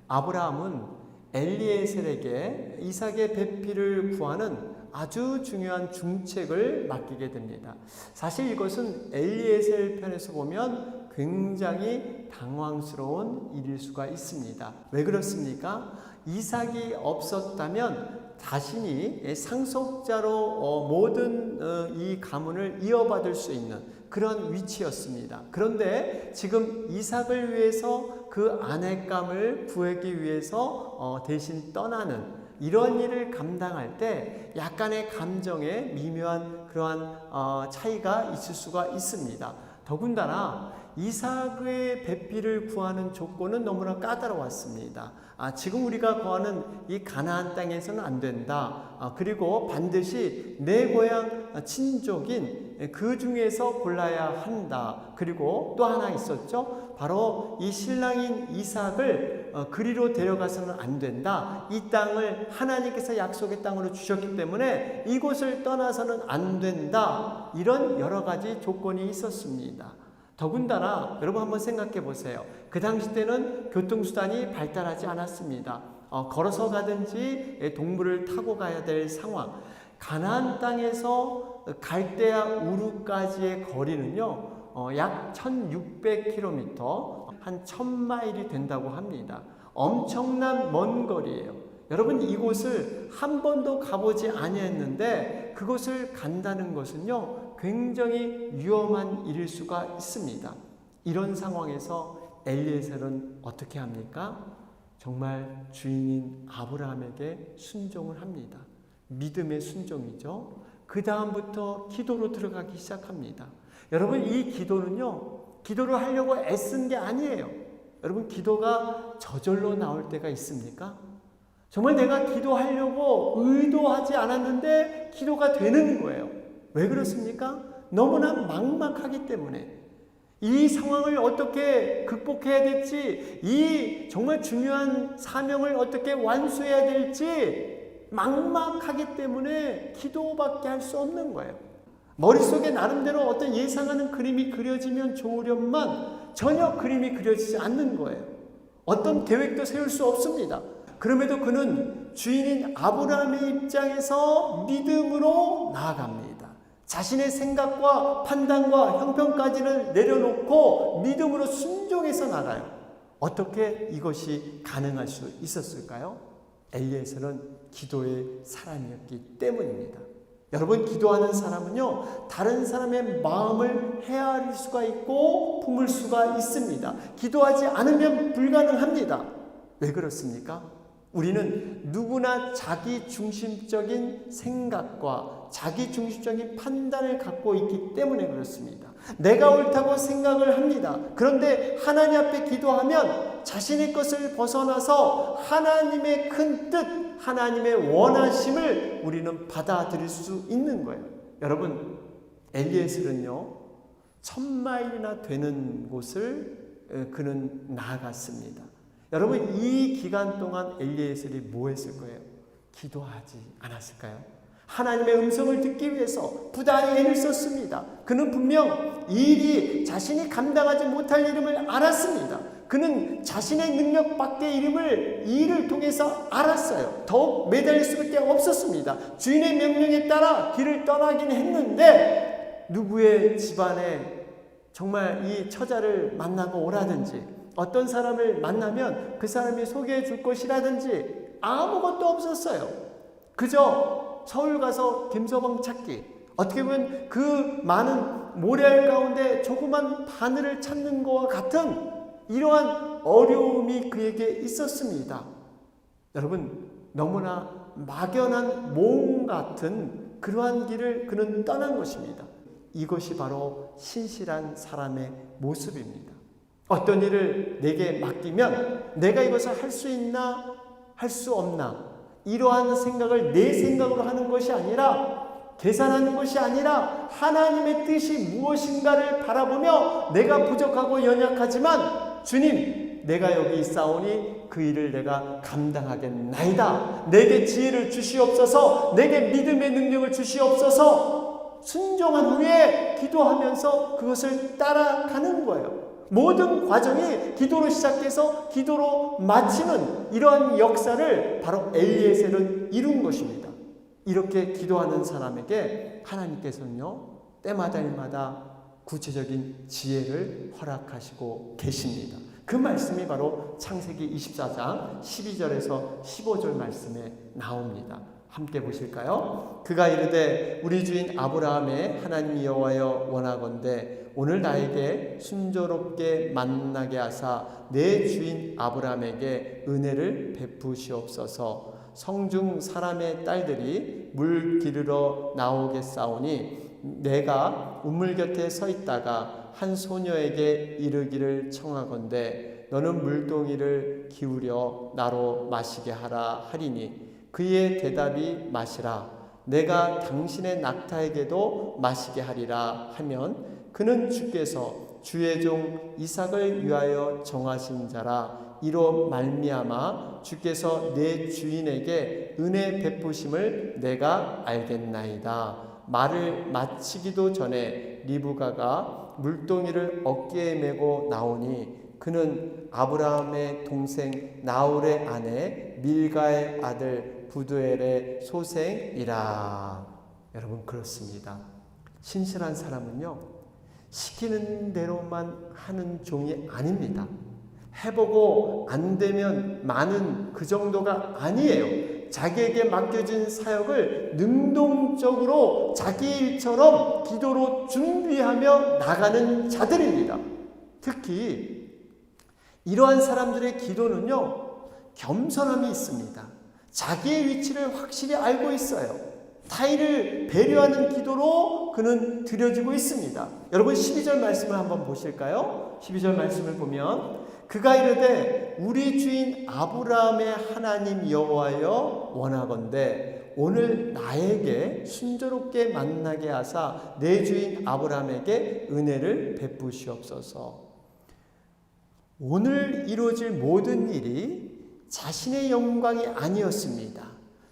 아브라함은 엘리에셀에게 이삭의 배필을 구하는 아주 중요한 중책을 맡기게 됩니다. 사실 이것은 엘리에셀 편에서 보면 굉장히 당황스러운 일일 수가 있습니다. 왜 그렇습니까? 이삭이 없었다면 자신이 상속자로 모든 이 가문을 이어받을 수 있는 그런 위치였습니다. 그런데 지금 이삭을 위해서 그 아내감을 구하기 위해서 대신 떠나는 이런 일을 감당할 때 약간의 감정에 미묘한 그러한 차이가 있을 수가 있습니다. 더군다나 이삭의 배필을 구하는 조건은 너무나 까다로웠습니다. 지금 우리가 구하는 이 가나안 땅에서는 안 된다. 그리고 반드시 내 고향 친족인 그 중에서 골라야 한다. 그리고 또 하나 있었죠. 바로 이 신랑인 이삭을 그리로 데려가서는 안 된다. 이 땅을 하나님께서 약속의 땅으로 주셨기 때문에 이곳을 떠나서는 안 된다. 이런 여러 가지 조건이 있었습니다. 더군다나 여러분 한번 생각해 보세요. 그 당시 때는 교통수단이 발달하지 않았습니다. 걸어서 가든지 동물을 타고 가야 될 상황. 가나안 땅에서 갈대아 우르까지의 거리는요, 약 1600km, 한 1000마일이 된다고 합니다. 엄청난 먼 거리예요. 여러분, 이곳을 한 번도 가보지 아니했는데 그곳을 간다는 것은요, 굉장히 위험한 일일 수가 있습니다. 이런 상황에서 엘리에셀은 어떻게 합니까? 정말 주인인 아브라함에게 순종을 합니다. 믿음의 순종이죠. 그 다음부터 기도로 들어가기 시작합니다. 여러분, 이 기도는요, 기도를 하려고 애쓴 게 아니에요. 여러분, 기도가 저절로 나올 때가 있습니까? 정말 내가 기도하려고 의도하지 않았는데 기도가 되는 거예요. 왜 그렇습니까? 너무나 막막하기 때문에. 이 상황을 어떻게 극복해야 될지, 이 정말 중요한 사명을 어떻게 완수해야 될지 막막하기 때문에 기도밖에 할 수 없는 거예요. 머릿속에 나름대로 어떤 예상하는 그림이 그려지면 좋으련만 전혀 그림이 그려지지 않는 거예요. 어떤 계획도 세울 수 없습니다. 그럼에도 그는 주인인 아브라함의 입장에서 믿음으로 나아갑니다. 자신의 생각과 판단과 형편까지는 내려놓고 믿음으로 순종해서 나가요. 어떻게 이것이 가능할 수 있었을까요? 엘리에셀은 기도의 사람이었기 때문입니다. 여러분, 기도하는 사람은요, 다른 사람의 마음을 헤아릴 수가 있고 품을 수가 있습니다. 기도하지 않으면 불가능합니다. 왜 그렇습니까? 우리는 누구나 자기 중심적인 생각과 자기 중심적인 판단을 갖고 있기 때문에 그렇습니다. 내가 옳다고 생각을 합니다. 그런데 하나님 앞에 기도하면 자신의 것을 벗어나서 하나님의 큰 뜻, 하나님의 원하심을 우리는 받아들일 수 있는 거예요. 여러분, 엘리에셀은요, 1000마일이나 되는 곳을 그는 나아갔습니다. 여러분, 이 기간 동안 엘리에셀이 뭐 했을 거예요? 기도하지 않았을까요? 하나님의 음성을 듣기 위해서 부단히 애를 썼습니다. 그는 분명 이 일이 자신이 감당하지 못할 일임을 알았습니다. 그는 자신의 능력 밖의 일임을 이 일을 통해서 알았어요. 더욱 매달릴 수밖에 없었습니다. 주인의 명령에 따라 길을 떠나긴 했는데 누구의 집안에 정말 이 처자를 만나고 오라든지 어떤 사람을 만나면 그 사람이 소개해 줄 것이라든지 아무것도 없었어요. 그저 서울 가서 김서방 찾기, 어떻게 보면 그 많은 모래알 가운데 조그만 바늘을 찾는 것과 같은 이러한 어려움이 그에게 있었습니다. 여러분, 너무나 막연한 모험 같은 그러한 길을 그는 떠난 것입니다. 이것이 바로 신실한 사람의 모습입니다. 어떤 일을 내게 맡기면 내가 이것을 할 수 있나 할 수 없나 이러한 생각을 내 생각으로 하는 것이 아니라, 계산하는 것이 아니라 하나님의 뜻이 무엇인가를 바라보며 내가 부족하고 연약하지만 주님, 내가 여기 있사오니 그 일을 내가 감당하겠나이다. 내게 지혜를 주시옵소서, 내게 믿음의 능력을 주시옵소서. 순종한 후에 기도하면서 그것을 따라가는 거예요. 모든 과정이 기도로 시작해서 기도로 마치는 이러한 역사를 바로 엘리에셀은 이룬 것입니다. 이렇게 기도하는 사람에게 하나님께서는요, 때마다 구체적인 지혜를 허락하시고 계십니다. 그 말씀이 바로 창세기 24장 12절에서 15절 말씀에 나옵니다. 함께 보실까요? 그가 이르되 우리 주인 아브라함의 하나님 여호와여 원하건대 오늘 나에게 순조롭게 만나게 하사 내 주인 아브라함에게 은혜를 베푸시옵소서. 성중 사람의 딸들이 물 기르러 나오겠사오니 내가 우물 곁에 서 있다가 한 소녀에게 이르기를 청하건대 너는 물동이를 기울여 나로 마시게 하라 하리니 그의 대답이 마시라. 내가 당신의 낙타에게도 마시게 하리라 하면 그는 주께서 주의 종 이삭을 위하여 정하신 자라. 이로 말미암아 주께서 내 주인에게 은혜 베푸심을 내가 알겠나이다. 말을 마치기도 전에 리브가가 물동이를 어깨에 메고 나오니 그는 아브라함의 동생 나홀의 아내 밀가의 아들 부두엘의 소생이라. 여러분, 그렇습니다. 신실한 사람은요, 시키는 대로만 하는 종이 아닙니다. 해보고 안 되면 많은 그 정도가 아니에요. 자기에게 맡겨진 사역을 능동적으로 자기 일처럼 기도로 준비하며 나가는 자들입니다. 특히 이러한 사람들의 기도는요, 겸손함이 있습니다. 자기의 위치를 확실히 알고 있어요. 타인을 배려하는 기도로 그는 드려지고 있습니다. 여러분, 12절 말씀을 한번 보실까요? 12절 말씀을 보면 그가 이르되 우리 주인 아브라함의 하나님 여호와여 원하건대 오늘 나에게 순조롭게 만나게 하사 내 주인 아브라함에게 은혜를 베푸시옵소서. 오늘 이루어질 모든 일이 자신의 영광이 아니었습니다.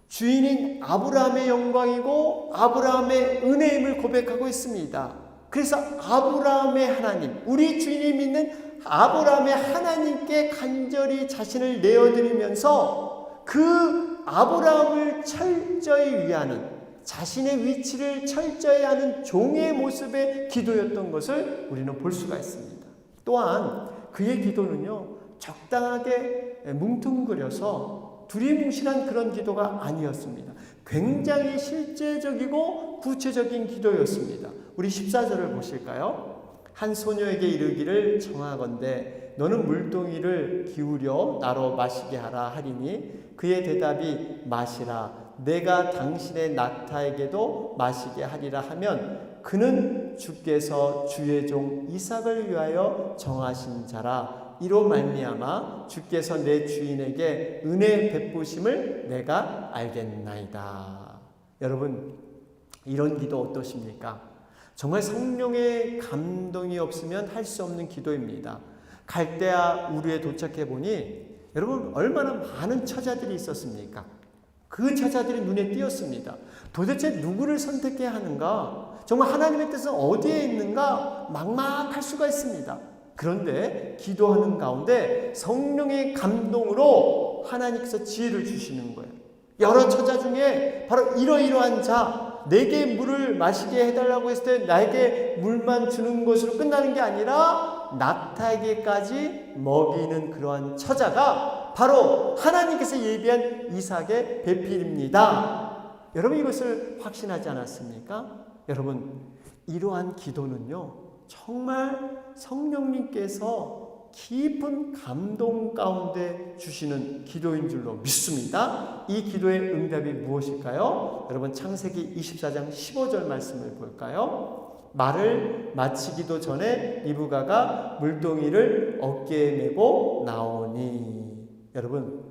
주인인 아브라함의 영광이고 아브라함의 은혜임을 고백하고 있습니다. 그래서 아브라함의 하나님, 우리 주인이 믿는 아브라함의 하나님께 간절히 자신을 내어드리면서 그 아브라함을 철저히 위하는, 자신의 위치를 철저히 하는 종의 모습의 기도였던 것을 우리는 볼 수가 있습니다. 또한 그의 기도는요, 적당하게 뭉뚱그려서 두리뭉실한 그런 기도가 아니었습니다. 굉장히 실제적이고 구체적인 기도였습니다. 우리 14절을 보실까요? 한 소녀에게 이르기를 청하건대 너는 물동이를 기울여 나로 마시게 하라 하리니 그의 대답이 마시라 내가 당신의 낙타에게도 마시게 하리라 하면 그는 주께서 주의 종 이삭을 위하여 정하신 자라 이로 말미암아 주께서 내 주인에게 은혜 베푸심을 내가 알겠나이다. 여러분, 이런 기도 어떠십니까? 정말 성령의 감동이 없으면 할 수 없는 기도입니다. 갈대아 우르에 도착해 보니 여러분 얼마나 많은 처자들이 있었습니까? 그 처자들이 눈에 띄었습니다. 도대체 누구를 선택해야 하는가? 정말 하나님의 뜻은 어디에 있는가? 막막할 수가 있습니다. 그런데 기도하는 가운데 성령의 감동으로 하나님께서 지혜를 주시는 거예요. 여러 처자 중에 바로 이러이러한 자, 내게 물을 마시게 해달라고 했을 때 나에게 물만 주는 것으로 끝나는 게 아니라 낙타에게까지 먹이는 그러한 처자가 바로 하나님께서 예비한 이삭의 배필입니다. 여러분, 이것을 확신하지 않았습니까? 여러분, 이러한 기도는요, 정말 성령님께서 깊은 감동 가운데 주시는 기도인 줄로 믿습니다. 이 기도의 응답이 무엇일까요? 여러분, 창세기 24장 15절 말씀을 볼까요? 말을 마치기도 전에 리브가가 물동이를 어깨에 메고 나오니. 여러분,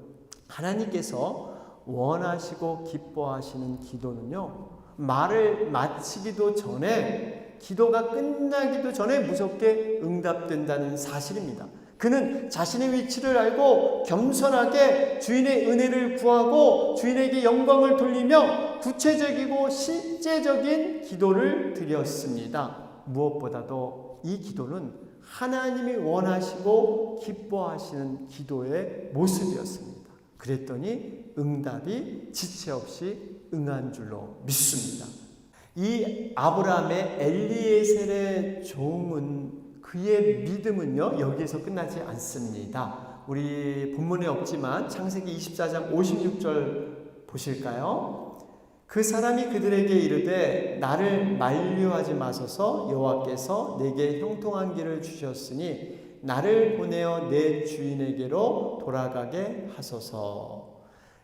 하나님께서 원하시고 기뻐하시는 기도는요, 말을 마치기도 전에, 기도가 끝나기도 전에 무섭게 응답된다는 사실입니다. 그는 자신의 위치를 알고 겸손하게 주인의 은혜를 구하고 주인에게 영광을 돌리며 구체적이고 실제적인 기도를 드렸습니다. 무엇보다도 이 기도는 하나님이 원하시고 기뻐하시는 기도의 모습이었습니다. 그랬더니 응답이 지체 없이 응한 줄로 믿습니다. 이 아브라함의 엘리에셀의 종은, 그의 믿음은요, 여기에서 끝나지 않습니다. 우리 본문에 없지만 창세기 24장 56절 보실까요? 그 사람이 그들에게 이르되 나를 만류하지 마소서 여호와께서 내게 형통한 길을 주셨으니 나를 보내어 내 주인에게로 돌아가게 하소서.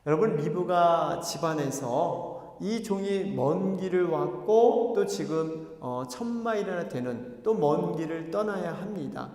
여러분, 리브가 집안에서 이 종이 먼 길을 왔고 또 지금 1000마일이나 되는 또 먼 길을 떠나야 합니다.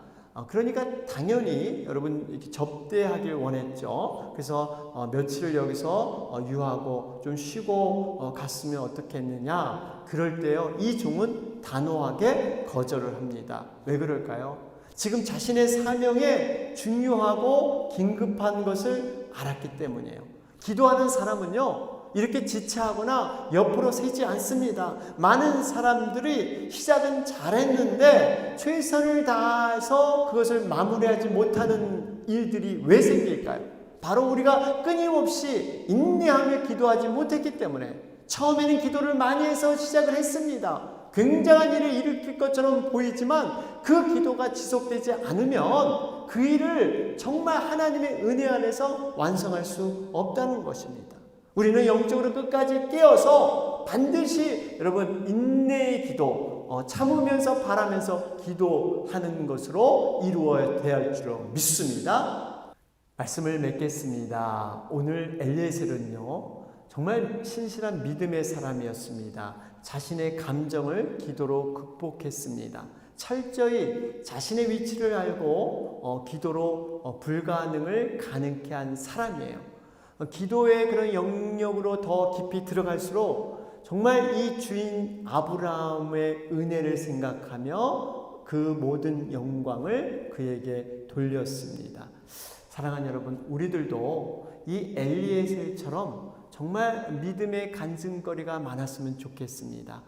그러니까 당연히 여러분 이렇게 접대하길 원했죠. 그래서 며칠을 여기서 유하고 좀 쉬고 갔으면 어떻겠느냐. 그럴 때요, 이 종은 단호하게 거절을 합니다. 왜 그럴까요? 지금 자신의 사명에 중요하고 긴급한 것을 알았기 때문이에요. 기도하는 사람은요, 이렇게 지체하거나 옆으로 세지 않습니다. 많은 사람들이 시작은 잘했는데 최선을 다해서 그것을 마무리하지 못하는 일들이 왜 생길까요? 바로 우리가 끊임없이 인내하며 기도하지 못했기 때문에. 처음에는 기도를 많이 해서 시작을 했습니다. 굉장한 일을 일으킬 것처럼 보이지만 그 기도가 지속되지 않으면 그 일을 정말 하나님의 은혜 안에서 완성할 수 없다는 것입니다. 우리는 영적으로 끝까지 깨어서 반드시 여러분 인내의 기도, 참으면서 바라면서 기도하는 것으로 이루어야 할 줄로 믿습니다. 말씀을 맺겠습니다. 오늘 엘리에셀은요, 정말 신실한 믿음의 사람이었습니다. 자신의 감정을 기도로 극복했습니다. 철저히 자신의 위치를 알고 기도로 불가능을 가능케 한 사람이에요. 기도의 그런 영역으로 더 깊이 들어갈수록 정말 이 주인 아브라함의 은혜를 생각하며 그 모든 영광을 그에게 돌렸습니다. 사랑하는 여러분, 우리들도 이 엘리에셀처럼 정말 믿음의 간증거리가 많았으면 좋겠습니다.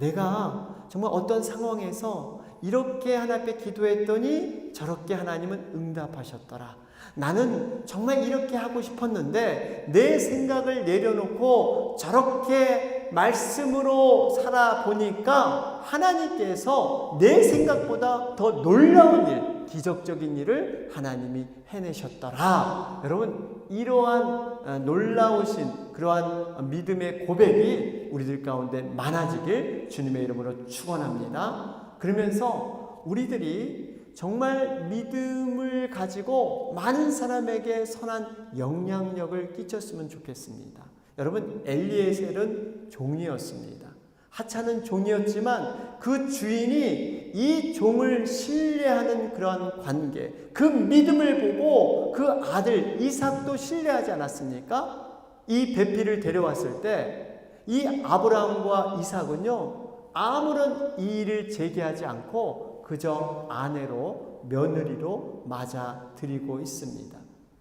내가 정말 어떤 상황에서 이렇게 하나님 앞에 기도했더니 저렇게 하나님은 응답하셨더라. 나는 정말 이렇게 하고 싶었는데 내 생각을 내려놓고 저렇게 말씀으로 살아보니까 하나님께서 내 생각보다 더 놀라운 일, 기적적인 일을 하나님이 해내셨더라. 여러분, 이러한 놀라우신 그러한 믿음의 고백이 우리들 가운데 많아지길 주님의 이름으로 축원합니다. 그러면서 우리들이 정말 믿음을 가지고 많은 사람에게 선한 영향력을 끼쳤으면 좋겠습니다. 여러분, 엘리에셀은 종이었습니다. 하찮은 종이었지만 그 주인이 이 종을 신뢰하는 그러한 관계, 그 믿음을 보고 그 아들 이삭도 신뢰하지 않았습니까? 이 배필을 데려왔을 때 이 아브라함과 이삭은요, 아무런 이의를 제기하지 않고 그저 아내로, 며느리로 맞아들이고 있습니다.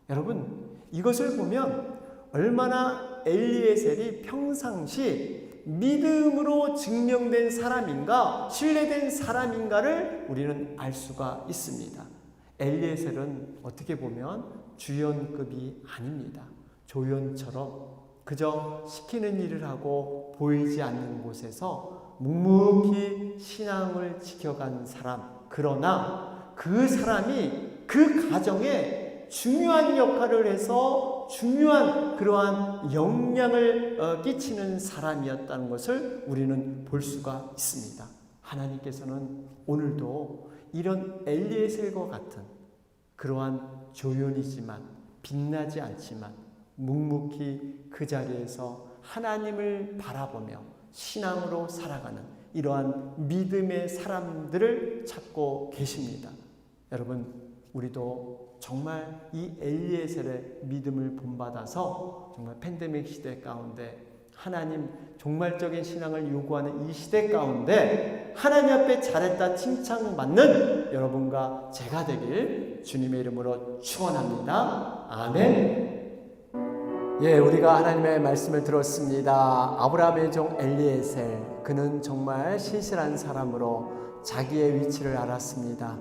여러분, 이것을 보면 얼마나 엘리에셀이 평상시 믿음으로 증명된 사람인가, 신뢰된 사람인가를 우리는 알 수가 있습니다. 엘리에셀은 어떻게 보면 주연급이 아닙니다. 조연처럼 그저 시키는 일을 하고 보이지 않는 곳에서 묵묵히 신앙을 지켜간 사람. 그러나 그 사람이 그 가정에 중요한 역할을 해서 중요한 그러한 영향을 끼치는 사람이었다는 것을 우리는 볼 수가 있습니다. 하나님께서는 오늘도 이런 엘리에셀과 같은 그러한 조연이지만 빛나지 않지만 묵묵히 그 자리에서 하나님을 바라보며 신앙으로 살아가는 이러한 믿음의 사람들을 찾고 계십니다. 여러분, 우리도 정말 이 엘리에셀의 믿음을 본받아서 정말 팬데믹 시대 가운데 하나님 종말적인 신앙을 요구하는 이 시대 가운데 하나님 앞에 잘했다 칭찬받는 여러분과 제가 되길 주님의 이름으로 축원합니다. 아멘. 예, 우리가 하나님의 말씀을 들었습니다. 아브라함의 종 엘리에셀, 그는 정말 신실한 사람으로 자기의 위치를 알았습니다.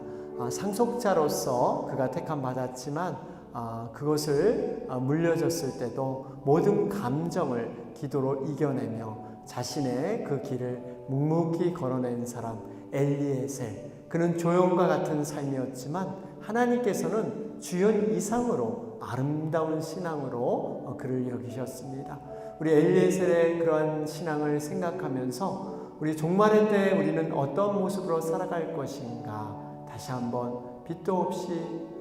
상속자로서 그가 택함 받았지만 그것을 물려줬을 때도 모든 감정을 기도로 이겨내며 자신의 그 길을 묵묵히 걸어낸 사람 엘리에셀. 그는 조연과 같은 삶이었지만 하나님께서는 주연 이상으로 아름다운 신앙으로 그를 여기셨습니다. 우리 엘리에셀의 그러한 신앙을 생각하면서 우리 종말의 때 우리는 어떤 모습으로 살아갈 것인가, 다시 한번 빛도 없이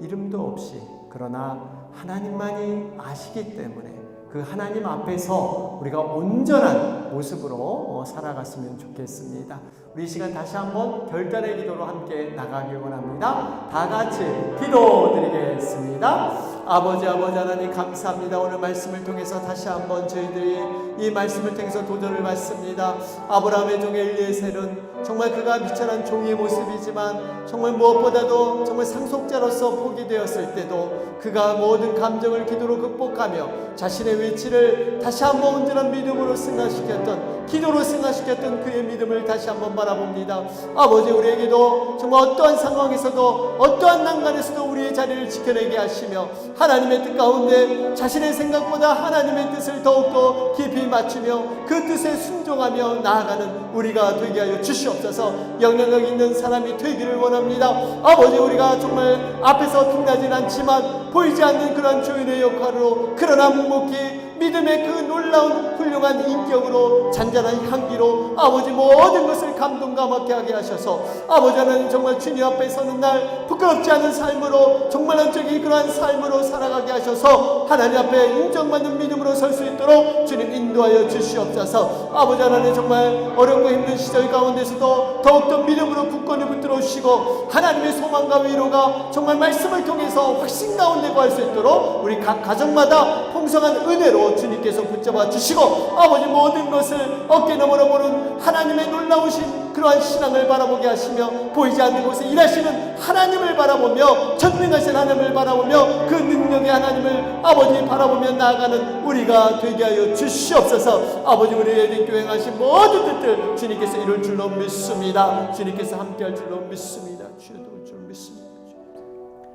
이름도 없이 그러나 하나님만이 아시기 때문에 그 하나님 앞에서 우리가 온전한 모습으로 살아갔으면 좋겠습니다. 우리 이 시간 다시 한번 별단의 기도로 함께 나가기 원합니다. 다 같이 기도드리겠습니다. 아버지 하나님 감사합니다. 오늘 말씀을 통해서 다시 한번 저희들이 이 말씀을 통해서 도전을 받습니다. 아브라함의 종 엘리에셀은 정말 그가 비천한 종의 모습이지만 정말 무엇보다도 정말 상속자로서 포기되었을 때도 그가 모든 감정을 기도로 극복하며 자신의 위치를 다시 한번 온전한 믿음으로 승화시켰던, 기도로 승화시켰던 그의 믿음을 다시 한번 바라봅니다. 아버지, 우리에게도 정말 어떠한 상황에서도 어떠한 난간에서도 우리의 자리를 지켜내게 하시며 하나님의 뜻 가운데 자신의 생각보다 하나님의 뜻을 더욱더 깊이 맞추며 그 뜻에 순종하며 나아가는 우리가 되게 하여 주시옵소서. 영향력 있는 사람이 되기를 원합니다. 아버지, 우리가 정말 앞에서 빛나진 않지만 보이지 않는 그런 조연의 역할로, 그러나 묵묵히 믿음의 그 놀라운 훌륭한 인격으로 잔잔한 향기로 아버지 모든 것을 감동감하게 하게 하셔서 아버지 하나님 정말 주님 앞에 서는 날 부끄럽지 않은 삶으로 정말 한적인 그러한 삶으로 살아가게 하셔서 하나님 앞에 인정받는 믿음으로 설 수 있도록 주님 인도하여 주시옵소서. 아버지 하나님 정말 어렵고 힘든 시절 가운데서도 더욱더 믿음으로 굳건히 붙들어 주시고 하나님의 소망과 위로가 정말 말씀을 통해서 확신 가운데 구할 수 있도록 우리 각 가정마다 풍성한 은혜로 주님께서 붙잡아 주시고 아버지 모든 것을 어깨 너머로 보는 하나님의 놀라우신 그러한 신앙을 바라보게 하시며 보이지 않는 곳에 일하시는 하나님을 바라보며 전능하신 하나님을 바라보며 그 능력의 하나님을 아버지 바라보며 나아가는 우리가 되게 하여 주시옵소서. 아버지, 우리의 교행하신 모든 뜻들 주님께서 이룰 줄로 믿습니다. 주님께서 함께할 줄로 믿습니다. 주여 도울 줄 믿습니다.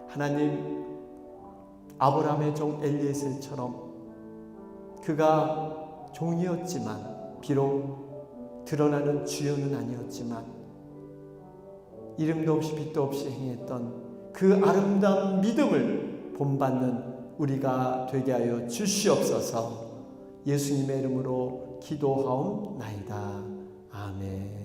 하나님, 아브라함의 종 엘리에셀처럼 그가 종이었지만 비록 드러나는 주연은 아니었지만 이름도 없이 빛도 없이 행했던 그 아름다운 믿음을 본받는 우리가 되게 하여 주시옵소서. 예수님의 이름으로 기도하옵나이다. 아멘.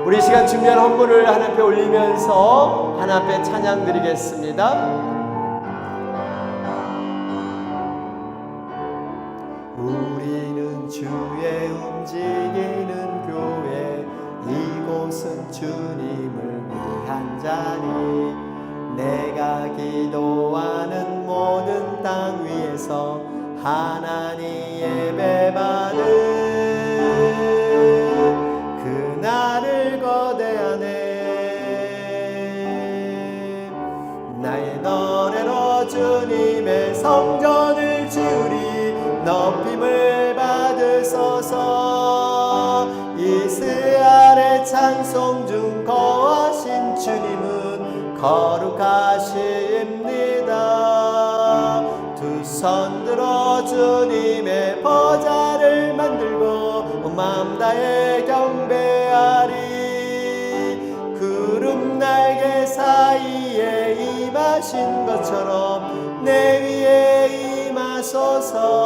우리 시간 준비한 헌물을 하나님 앞에 올리면서 하나님 앞에 찬양 드리겠습니다. 우리는 주의 움직이는 교회, 이곳은 주님을 위한 자리. 내가 기도하는 모든 땅 위에서 하나님 예배받는 그날을 거대하네. 나의 노래로 주님의 성전을 지으리. 높임을 받으소서. 이스라엘의 찬송 중 거하신 주님은 거룩하십니다. 두 손 들어 주님의 보좌를 만들고 마음 다해 경배하리. 구름 날개 사이에 임하신 것처럼 내 위에 임하소서.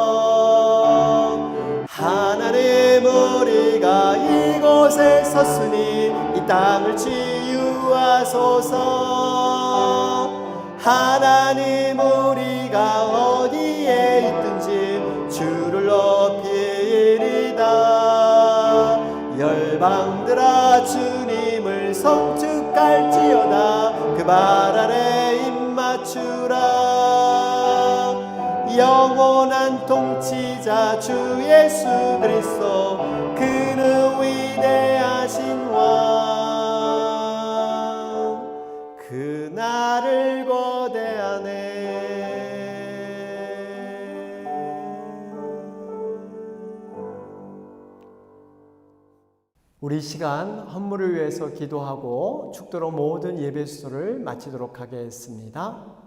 하나님, 우리가 이곳에 섰으니 이 땅을 치유하소서. 하나님, 우리가 어디에 있든지 주를 높이리다. 열방들아 주님을 성축할지어다. 그 발 아래 입맞추라. 영원한 통치자 주 예수 그리스도, 그는 위대하신 왕, 그날을 거대하네. 우리 시간 헌물을 위해서 기도하고 축도로 모든 예배 수를 마치도록 하겠습니다.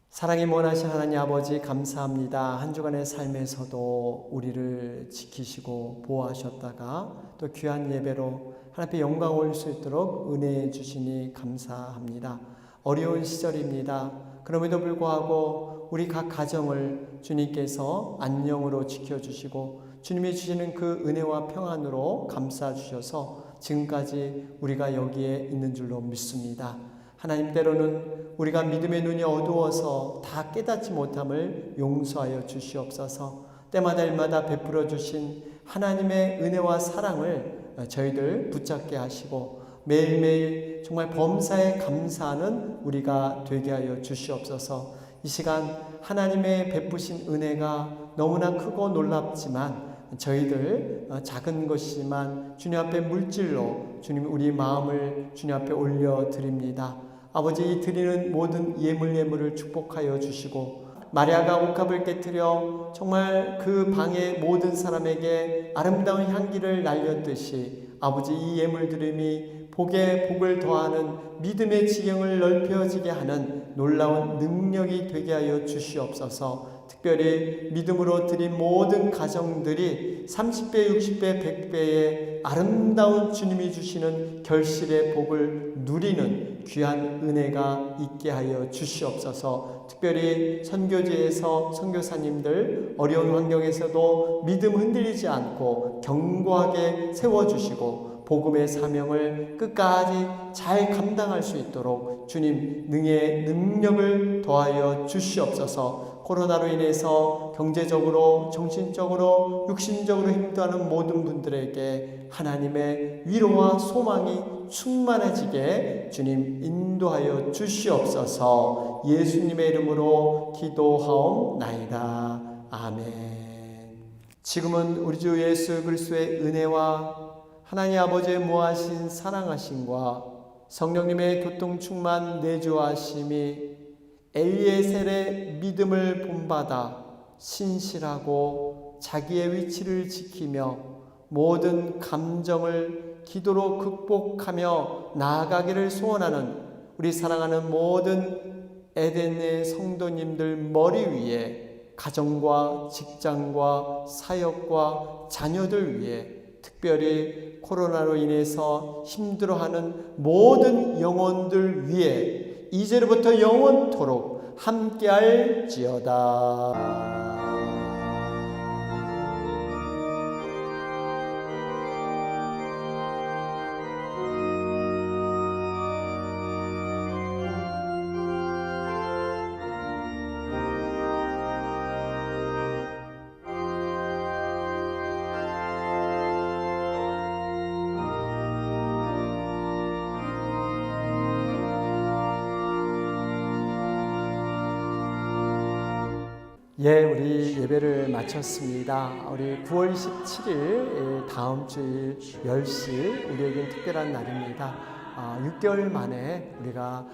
사랑이 원하신 하나님 아버지, 감사합니다. 한 주간의 삶에서도 우리를 지키시고 보호하셨다가 또 귀한 예배로 하나님께 영광 올릴 수 있도록 은혜해 주시니 감사합니다. 어려운 시절입니다. 그럼에도 불구하고 우리 각 가정을 주님께서 안녕으로 지켜주시고 주님이 주시는 그 은혜와 평안으로 감싸 주셔서 지금까지 우리가 여기에 있는 줄로 믿습니다. 하나님, 때로는 우리가 믿음의 눈이 어두워서 다 깨닫지 못함을 용서하여 주시옵소서. 때마다 일마다 베풀어 주신 하나님의 은혜와 사랑을 저희들 붙잡게 하시고 매일매일 정말 범사에 감사하는 우리가 되게 하여 주시옵소서. 이 시간 하나님의 베푸신 은혜가 너무나 크고 놀랍지만 저희들 작은 것이지만 주님 앞에 물질로 주님 우리 마음을 주님 앞에 올려드립니다. 아버지, 이 드리는 모든 예물을 축복하여 주시고 마리아가 옥합을 깨뜨려 정말 그 방의 모든 사람에게 아름다운 향기를 날렸듯이 아버지, 이 예물 드림이 복에 복을 더하는 믿음의 지경을 넓혀지게 하는 놀라운 능력이 되게 하여 주시옵소서. 특별히 믿음으로 드린 모든 가정들이 30배, 60배, 100배의 아름다운 주님이 주시는 결실의 복을 누리는 귀한 은혜가 있게 하여 주시옵소서. 특별히 선교지에서 선교사님들 어려운 환경에서도 믿음 흔들리지 않고 견고하게 세워주시고 복음의 사명을 끝까지 잘 감당할 수 있도록 주님 능의 능력을 더하여 주시옵소서. 코로나로 인해서 경제적으로, 정신적으로, 육신적으로 힘들어하는 모든 분들에게 하나님의 위로와 소망이 충만해지게 주님 인도하여 주시옵소서. 예수님의 이름으로 기도하옵나이다. 아멘. 지금은 우리 주 예수 그리스도의 은혜와 하나님 아버지의 무하신 사랑하심과 성령님의 교통 충만 내주하심이 엘리에셀의 믿음을 본받아 신실하고 자기의 위치를 지키며 모든 감정을 기도로 극복하며 나아가기를 소원하는 우리 사랑하는 모든 에덴의 성도님들 머리 위에 가정과 직장과 사역과 자녀들 위해 특별히 코로나로 인해서 힘들어하는 모든 영혼들 위해 이제로부터 영원토록 함께할지어다. 우리 예배를 마쳤습니다. 우리 9월 17일 다음 주일 10시 우리에겐 특별한 날입니다. 6개월 만에 우리가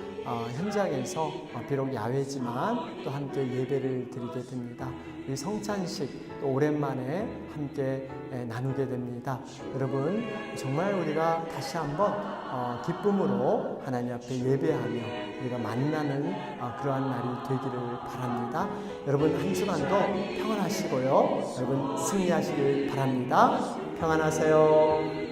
현장에서 비록 야외지만 또 함께 예배를 드리게 됩니다. 이 성찬식 또 오랜만에 함께 나누게 됩니다. 여러분 정말 우리가 다시 한번 기쁨으로 하나님 앞에 예배하며 우리가 만나는 그러한 날이 되기를 바랍니다. 여러분 한 주간도 평안하시고요. 여러분 승리하시길 바랍니다. 평안하세요.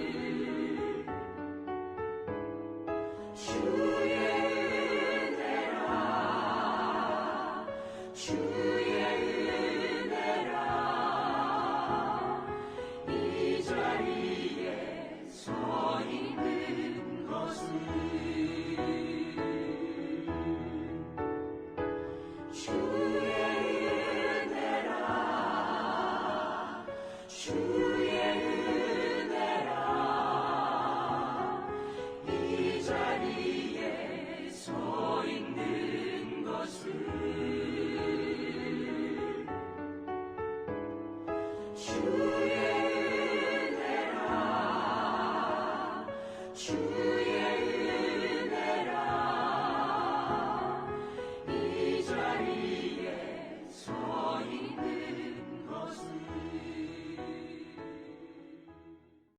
주